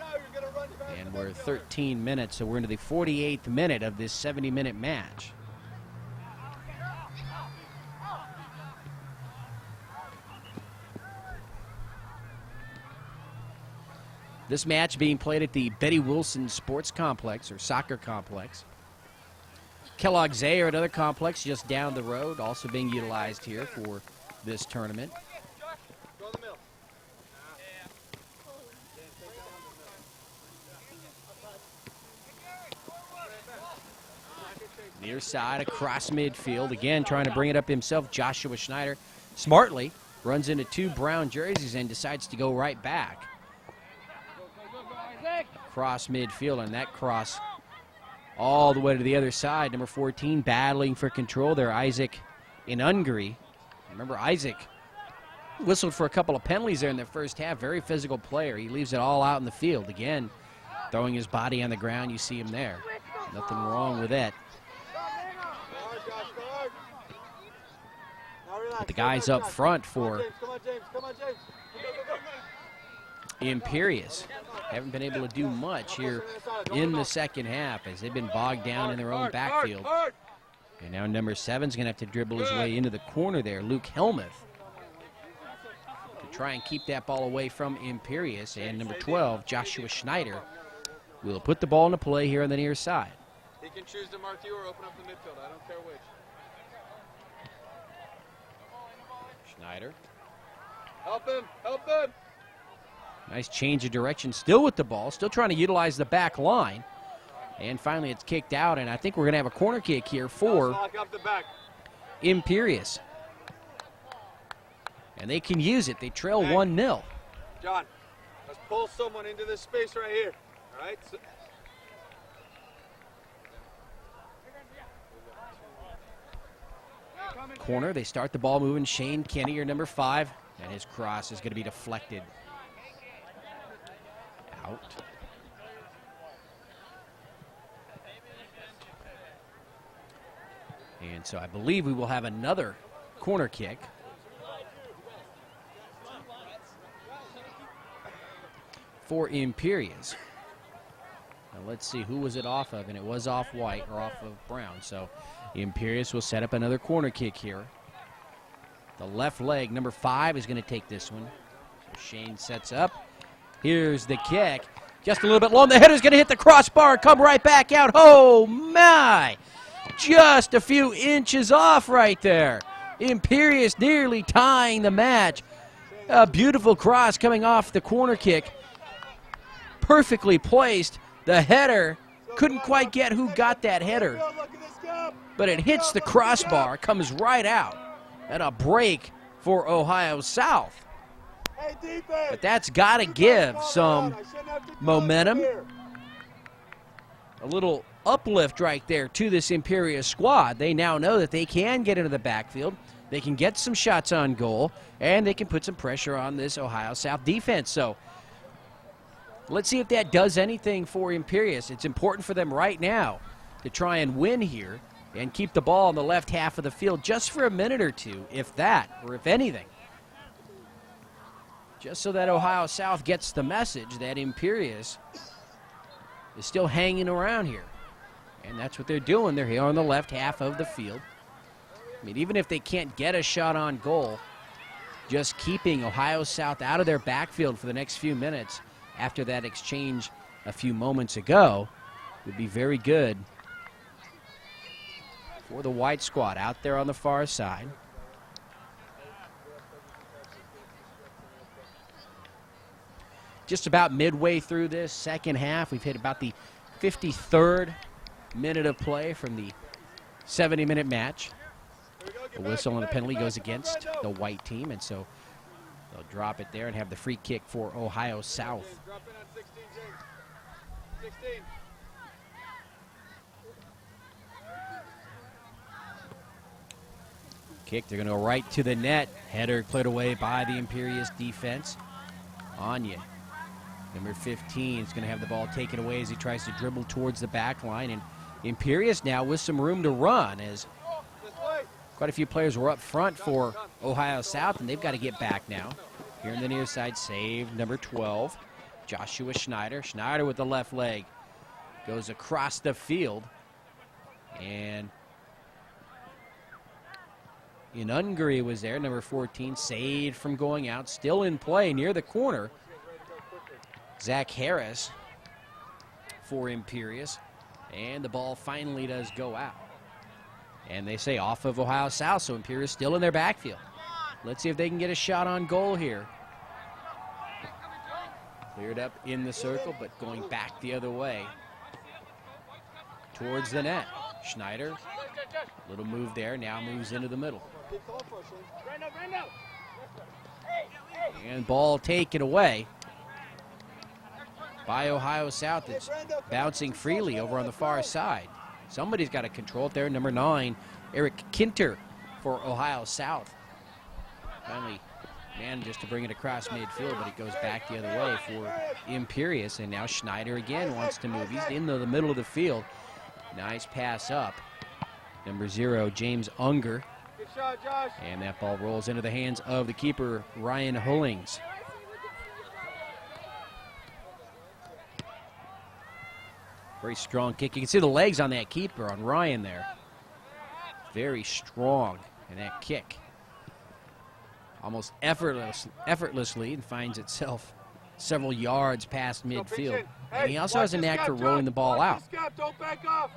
And we're 13 minutes, so we're into the 48th minute of this 70-minute match. This match being played at the Betty Wilson Sports Complex, or Soccer Complex. Kellogg Zayer, another complex just down the road, also being utilized here for this tournament. Go in the middle. Near side across midfield. Again, trying to bring it up himself. Joshua Schneider smartly runs into two brown jerseys and decides to go right back. Cross midfield, and that cross all the way to the other side. Number 14 battling for control there, Isaac Inungri. Remember, Isaac whistled for a couple of penalties there in the first half. Very physical player. He leaves it all out in the field. Again, throwing his body on the ground. You see him there. Nothing wrong with that. But the guys up front for Imperious haven't been able to do much here in the second half as they've been bogged down in their own backfield. And now number 7's going to have to dribble his way into the corner there, Luke Helmuth, to try and keep that ball away from Imperious. And number 12, Joshua Schneider, will put the ball into play here on the near side. He can choose to mark you or open up the midfield. I don't care which. Schneider. Help him! Help him! Nice change of direction, still with the ball, still trying to utilize the back line. And finally it's kicked out, and I think we're going to have a corner kick here for Lock up the back. Imperious. And they can use it. They trail 1-0. John, let's pull someone into this space right here. All right? So Corner, they start the ball moving. Shane Kenny, your number 5, and his cross is going to be deflected out. And so I believe we will have another corner kick. For Imperious. Now let's see, who was it off of? And it was off White, or off of Brown. So Imperious will set up another corner kick here. The left leg, number 5, is going to take this one. So Shane sets up. Here's the kick. Just a little bit long. The header's going to hit the crossbar, come right back out. Oh, my! Just a few inches off right there. Imperious nearly tying the match. A beautiful cross coming off the corner kick. Perfectly placed. The header, couldn't quite get who got that header, but it hits the crossbar, comes right out, and a break for Ohio South. But that's got to give some momentum, a little uplift right there to this Imperious squad. They now know that they can get into the backfield, they can get some shots on goal, and they can put some pressure on this Ohio South defense. So let's see if that does anything for Imperious. It's important for them right now to try and win here and keep the ball in the left half of the field just for a minute or two, if that, or if anything. Just so that Ohio South gets the message that Imperious is still hanging around here. And that's what they're doing. They're here on the left half of the field. I mean, even if they can't get a shot on goal, just keeping Ohio South out of their backfield for the next few minutes after that exchange a few moments ago would be very good for the White squad out there on the far side. Just about midway through this second half, we've hit about the 53rd minute of play from the 70-minute match. The whistle and the penalty goes against the White team, and so they'll drop it there and have the free kick for Ohio South. drop in on 16, James. 16. Kick, they're going to go right to the net. Header cleared away by the Imperious defense. Anya, number 15, is going to have the ball taken away as he tries to dribble towards the back line. And Imperious now with some room to run as quite a few players were up front for Ohio South, and they've got to get back now. Here in the near side, save number 12, Joshua Schneider. Schneider with the left leg goes across the field. And Inungri was there, number 14, saved from going out, still in play near the corner. Zach Harris for Imperious, and the ball finally does go out. And they say off of Ohio South, so Imperials still in their backfield. Let's see if they can get a shot on goal here. Cleared up in the circle, but going back the other way towards the net. Schneider, little move there, now moves into the middle. And ball taken away by Ohio South. It's bouncing freely over on the far side. Somebody's got to control it there. Number 9, Eric Kinter for Ohio South. Finally manages to bring it across midfield, but it goes back the other way for Imperious. And now Schneider again wants to move. He's in the middle of the field. Nice pass up. Number 0, James Unger. Good shot, Josh. And that ball rolls into the hands of the keeper, Ryan Hullings. Very strong kick. You can see the legs on that keeper, on Ryan there. Very strong in that kick. Almost effortlessly, and finds itself several yards past midfield. And he also has a knack for rolling the ball out. Don't back off.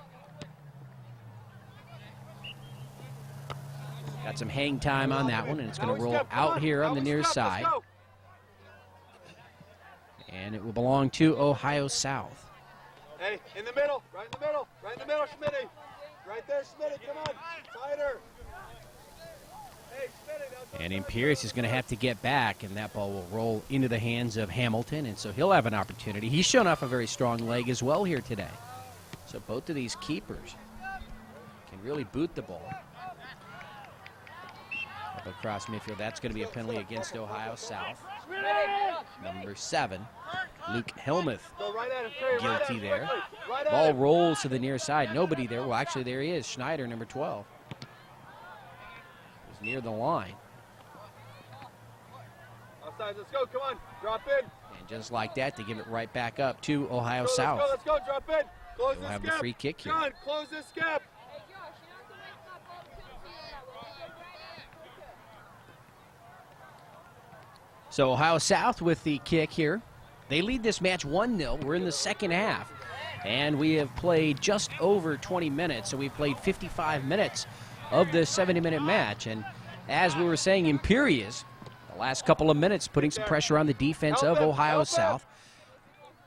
Got some hang time on that one, and it's going to roll out here on the near side. And it will belong to Ohio South. Hey, in the middle, right in the middle, Schmitty. Right there, Schmitty, come on, tighter. Hey, Schmitty, and Imperious is going to have to get back, and that ball will roll into the hands of Hamilton, and so he'll have an opportunity. He's shown off a very strong leg as well here today. So both of these keepers can really boot the ball. Up across midfield, that's going to be a penalty against Ohio South. Number 7, Luke Helmuth, guilty there. Ball rolls to the near side. Nobody there. Well, actually, there he is. Schneider, number 12. He's near the line. Outside, let's go, come on, drop in. And just like that, they give it right back up to Ohio South. Let's go, drop in. Close They'll this have the gap. free kick here. John, close this gap. So Ohio South with the kick here. They lead this match 1-0. We're in the second half. And we have played just over 20 minutes. So we've played 55 minutes of this 70-minute match. And as we were saying, Imperious, the last couple of minutes, putting some pressure on the defense of Ohio South.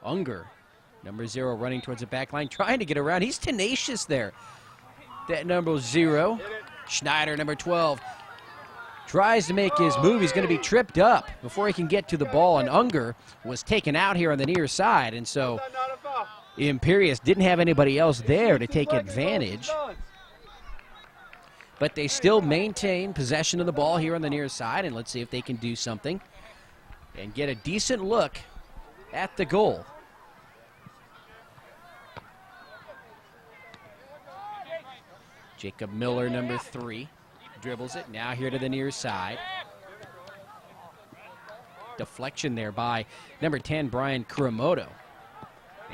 Unger, number 0, running towards the back line, trying to get around. He's tenacious there. That number 0. Schneider, number 12. Tries to make his move. He's going to be tripped up before he can get to the ball, and Unger was taken out here on the near side, and so Imperious didn't have anybody else there to take advantage. But they still maintain possession of the ball here on the near side, and let's see if they can do something and get a decent look at the goal. Jacob Miller, number 3. Dribbles it, now here to the near side. Deflection there by number 10, Brian Kuramoto.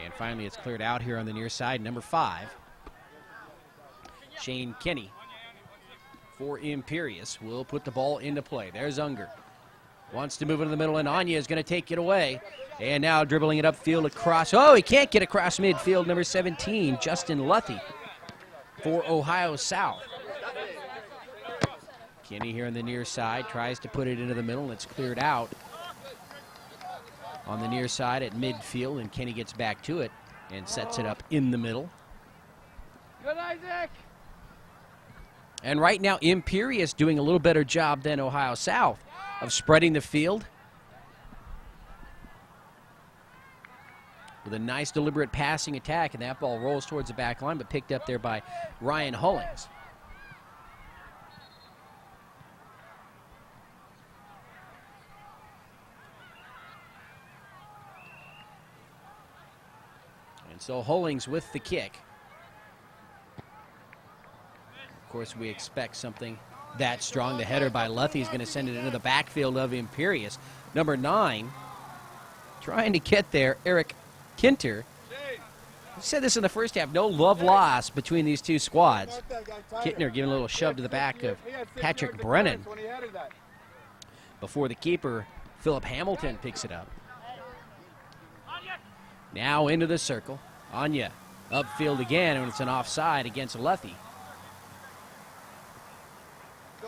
And finally it's cleared out here on the near side, number 5. Shane Kenny for Imperious will put the ball into play. There's Unger. Wants to move into the middle, and Anya is going to take it away. And now dribbling it upfield across. Oh, he can't get across midfield, number 17, Justin Luthi for Ohio South. Kenny here on the near side tries to put it into the middle, and it's cleared out on the near side at midfield, and Kenny gets back to it and sets it up in the middle. Good, Isaac. And right now, Imperious doing a little better job than Ohio South of spreading the field with a nice deliberate passing attack, and that ball rolls towards the back line, but picked up there by Ryan Hullings. And so Hullings with the kick. Of course, we expect something that strong. The header by Luthi is going to send it into the backfield of Imperious. Number 9, trying to get there, Eric Kinter. We said this in the first half, no love lost between these two squads. Kittner giving a little shove to the back of Patrick Brennan before the keeper, Philip Hamilton, picks it up. Now into the circle. Anya upfield again, and it's an offside against Luthi.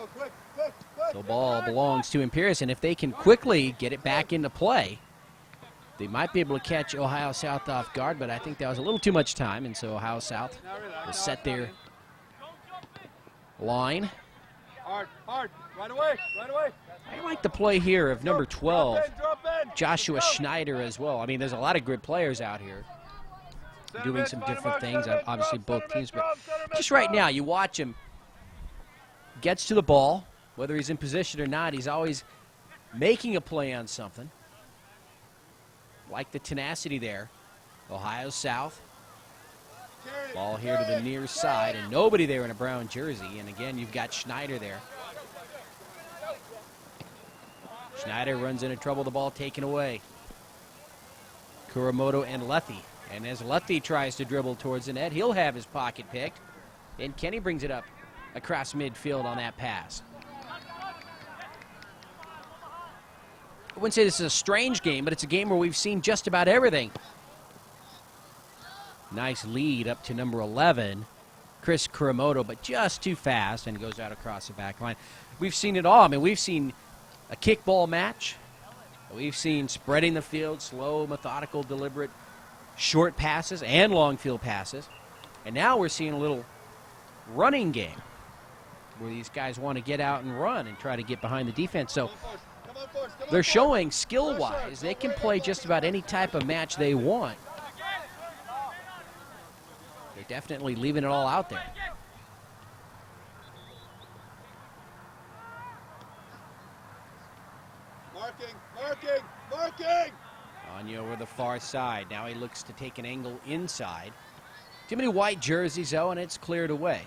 go, quick, quick, quick. The ball belongs to Imperius, and if they can quickly get it back into play, they might be able to catch Ohio South off guard, but I think that was a little too much time, and so Ohio South will set their line. Hard, hard, right away, right away. I like the play here of number 12, Drop in. Joshua Schneider as well. I mean, there's a lot of good players out here doing some different things, obviously both teams, but just right now, you watch him, gets to the ball, whether he's in position or not, he's always making a play on something. Like the tenacity there. Ohio South. Ball here to the near side, and nobody there in a brown jersey. And again, you've got Schneider there. Schneider runs into trouble, the ball taken away. Kuramoto and Lethe. And as Lethe tries to dribble towards the net, he'll have his pocket picked. And Kenny brings it up across midfield on that pass. I wouldn't say this is a strange game, but it's a game where we've seen just about everything. Nice lead up to number 11, Chris Kuramoto, but just too fast and goes out across the back line. We've seen it all. I mean, we've seen a kickball match. We've seen spreading the field, slow, methodical, deliberate, short passes and long field passes. And now we're seeing a little running game where these guys want to get out and run and try to get behind the defense. So they're showing skill-wise they can play just about any type of match they want. They're definitely leaving it all out there. Marking, marking, marking! Anya over the far side. Now he looks to take an angle inside. Too many white jerseys, though, and it's cleared away.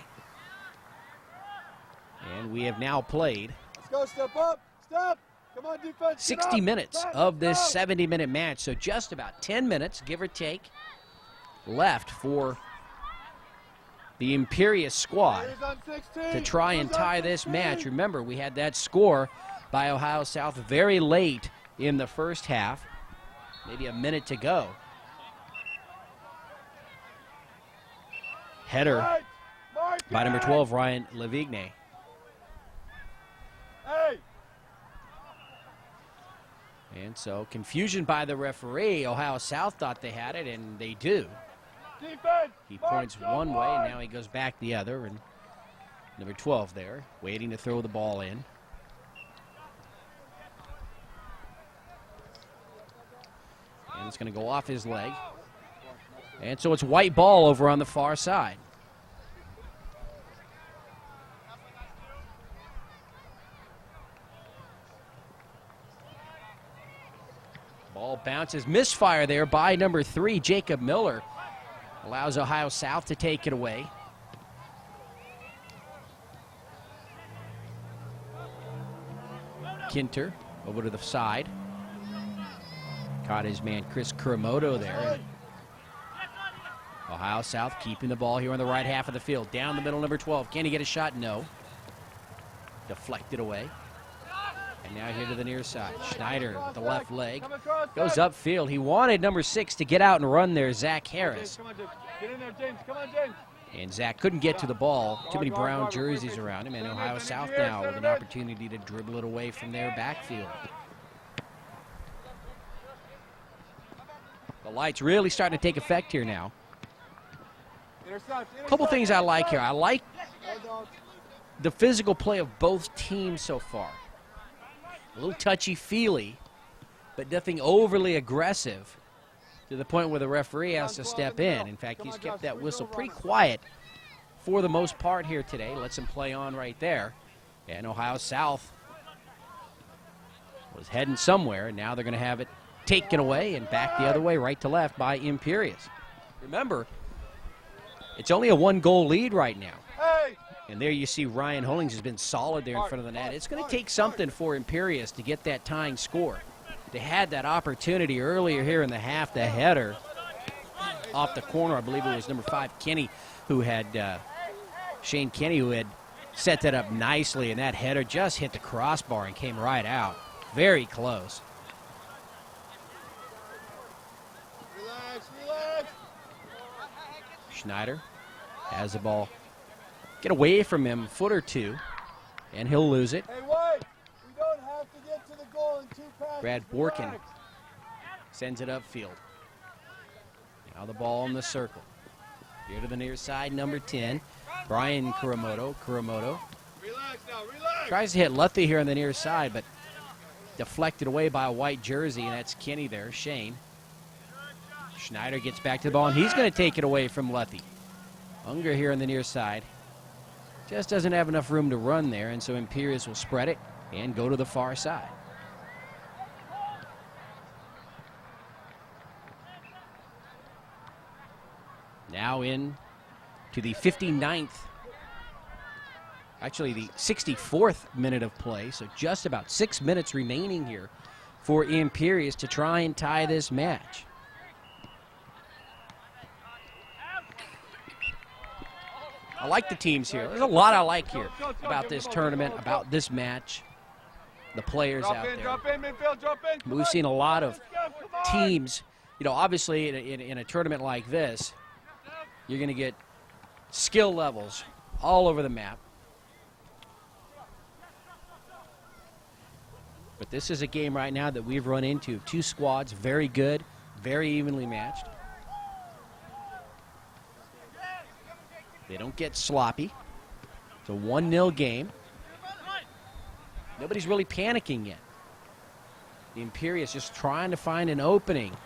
And we have now played Let's go, step up, step! Come on, defense, 60 minutes of this 70-minute match, so just about 10 minutes, give or take, left for the Imperius squad to try and tie this match. Remember, we had that score by Ohio South very late in the first half, maybe a minute to go. Header by number 12, Ryan Levigne. Hey! And so confusion by the referee. Ohio South thought they had it, and they do. Defense! He points one way, and now he goes back the other. And number 12 there, waiting to throw the ball in. And it's going to go off his leg. And so it's white ball over on the far side. Ball bounces, misfire there by number 3, Jacob Miller. Allows Ohio South to take it away. Kinter over to the side. Caught his man Chris Kuramoto there. Ohio South keeping the ball here on the right half of the field. Down the middle, number 12. Can he get a shot? No. Deflected away. And now here to the near side. Schneider with the left leg. Goes upfield. He wanted number 6 to get out and run there, Zach Harris. Get in there, James. Come on, James. And Zach couldn't get to the ball. Too many brown jerseys around him. And Ohio South now with an opportunity to dribble it away from their backfield. The lights really starting to take effect here now. A couple things I like here. I like the physical play of both teams so far. A little touchy-feely, but nothing overly aggressive to the point where the referee has to step in. In fact, he's kept that whistle pretty quiet for the most part here today. Lets him play on right there. And Ohio South was heading somewhere, and now they're going to have it taken away and back the other way, right to left by Imperius. Remember, it's only a 1-goal lead right now. And there you see Ryan Hollings has been solid there in front of the net. It's going to take something for Imperius to get that tying score. They had that opportunity earlier here in the half, the header off the corner. I believe it was number 5, Kenny, who had, Shane Kenny, who had set that up nicely, and that header just hit the crossbar and came right out. Very close. Relax, relax. Schneider has the ball. Get away from him, foot or two. And he'll lose it. Hey, White, we don't have to get to the goal in 2 passes. Brad Borkin Relax. sends it upfield. Now the ball in the circle. Here to the near side, number 10, Brian Kuramoto. Relax now, relax. Tries to hit Luthi here on the near side, but deflected away by a white jersey, and that's Kenny there, Shane. Schneider gets back to the ball, and he's going to take it away from Luthi. Unger here on the near side. Just doesn't have enough room to run there, and so Imperials will spread it and go to the far side. Now in to the 59th, actually the 64th minute of play, so just about 6 minutes remaining here for Imperials to try and tie this match. I like the teams here. There's a lot I like here about this tournament, about this match, the players out there. Drop in, midfield, drop in. We've seen a lot of teams, you know, obviously in a tournament like this, you're going to get skill levels all over the map. But this is a game right now that we've run into. 2 squads, very good, very evenly matched. They don't get sloppy. It's a 1-0 game. Nobody's really panicking yet. The Imperials just trying to find an opening.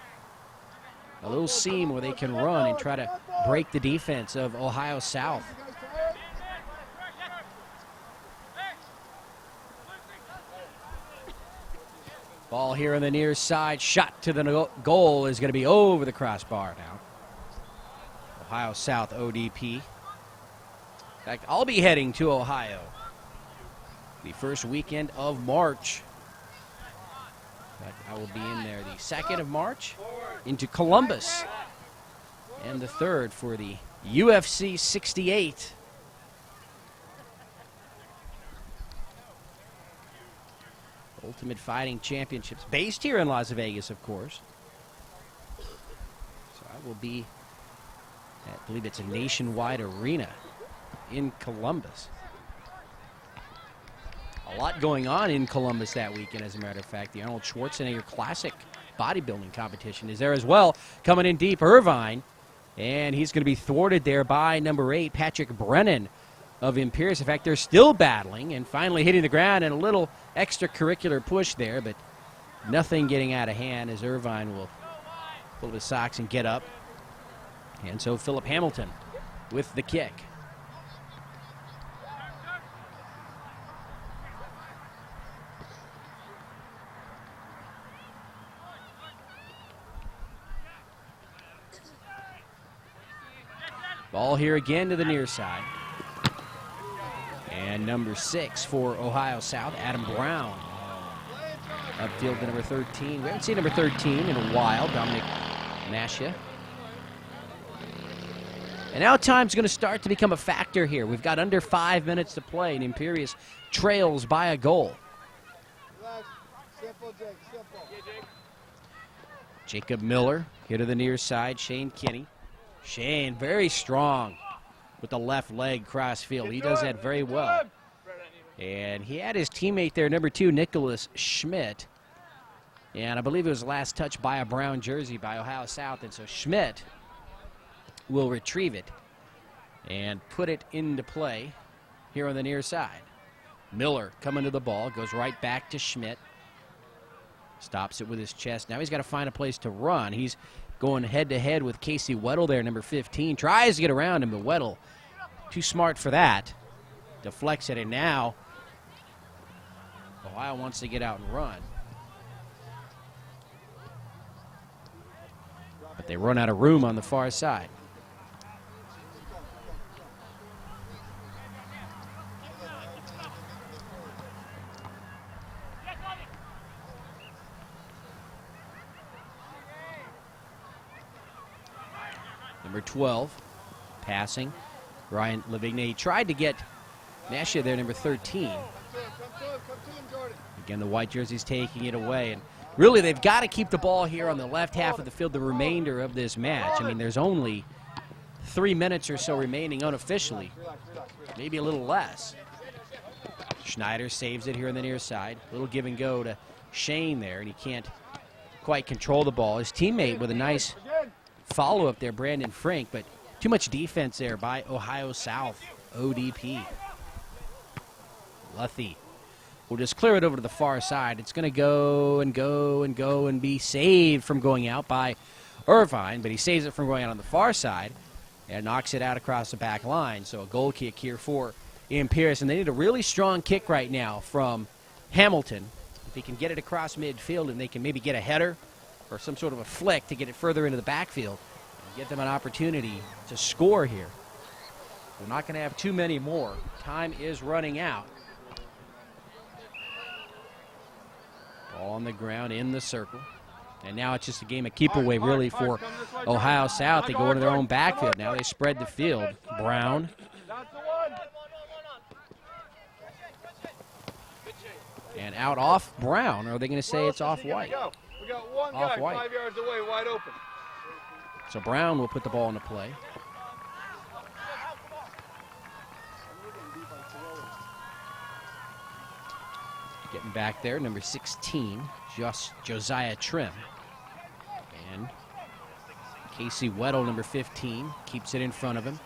A little seam where they can run and try to break the defense of Ohio South. Ball here on the near side. Shot to the goal is going to be over the crossbar now. Ohio South ODP. In fact, I'll be heading to Ohio the first weekend of March. In fact, I will be in there the 2nd of March into Columbus, and the 3rd for the UFC 68. Ultimate Fighting Championships, based here in Las Vegas, of course. So I will be, I believe it's a nationwide arena in Columbus. A lot going on in Columbus that weekend, as a matter of fact. The Arnold Schwarzenegger Classic bodybuilding competition is there as well. Coming in deep, Irvine, and he's going to be thwarted there by number 8, Patrick Brennan of Imperials. In fact, they're still battling and finally hitting the ground, and a little extracurricular push there, but nothing getting out of hand as Irvine will pull his socks and get up. And so Philip Hamilton with the kick. Ball here again to the near side. And number 6 for Ohio South, Adam Brown. Upfield to number 13. We haven't seen number 13 in a while, Dominic Nashia. And now time's going to start to become a factor here. We've got under 5 minutes to play, and Imperials trails by a goal. Relax. Simple, Jake, simple. Jacob Miller here to the near side, Shane Kinney. Shane, very strong with the left leg cross field. He does that very well. And he had his teammate there, number 2, Nicholas Schmidt. And I believe it was last touch by a brown jersey by Ohio South. And so Schmidt will retrieve it and put it into play here on the near side. Miller coming to the ball, goes right back to Schmidt. Stops it with his chest. Now he's got to find a place to run. He's going head-to-head with Casey Weddle there, number 15. Tries to get around him, but Weddle too smart for that. Deflects it, and now Ohio wants to get out and run. But they run out of room on the far side. Number 12, passing. Ryan Lavigne. He tried to get Nashia there, number 13. Come to him, Jordan. Again, the white jersey's taking it away. And really, they've got to keep the ball here on the left half of the field the remainder of this match. I mean, there's only 3 minutes or so remaining unofficially. Maybe a little less. Schneider saves it here on the near side. Little give and go to Shane there, and he can't quite control the ball. His teammate with a nice follow-up there, Brandon Frank, but too much defense there by Ohio South, ODP. Luthi will just clear it over to the far side. It's going to go and go and go and be saved from going out by Irvine, but he saves it from going out on the far side and knocks it out across the back line. So a goal kick here for Imperions, and they need a really strong kick right now from Hamilton. If he can get it across midfield and they can maybe get a header or some sort of a flick to get it further into the backfield and get them an opportunity to score here. They're not going to have too many more. Time is running out. Ball on the ground in the circle. And now it's just a game of keep away really for Ohio South. They go into their own backfield. Now they spread the field. Brown. And out off Brown. Or are they going to say it's off White? We got one guy 5 yards away, wide open. So Brown will put the ball into play. Getting back there, number 16, Josiah Trim. And Casey Weddle, number 15, keeps it in front of him.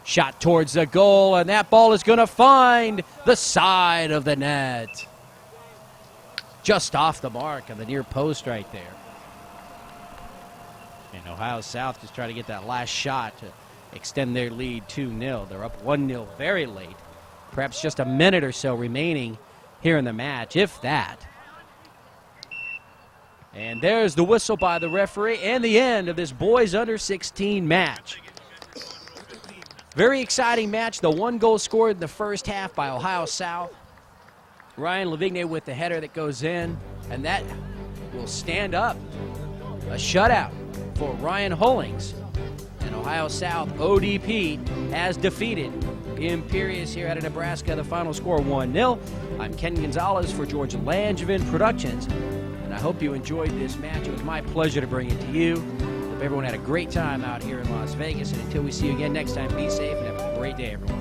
Shot towards the goal, and that ball is going to find the side of the net. Just off the mark of the near post right there. And Ohio South just trying to get that last shot to extend their lead 2-0. They're up 1-0 very late. Perhaps just a minute or so remaining here in the match, if that. And there's the whistle by the referee and the end of this boys under 16 match. Very exciting match. The one goal scored in the first half by Ohio South. Ryan Lavigne with the header that goes in, and that will stand up. A shutout for Ryan Hollings. And Ohio South ODP has defeated Imperions here out of Nebraska. The final score 1-0. I'm Ken Gonzalez for George Langevin Productions, and I hope you enjoyed this match. It was my pleasure to bring it to you. Hope everyone had a great time out here in Las Vegas, and until we see you again next time, be safe and have a great day, everyone.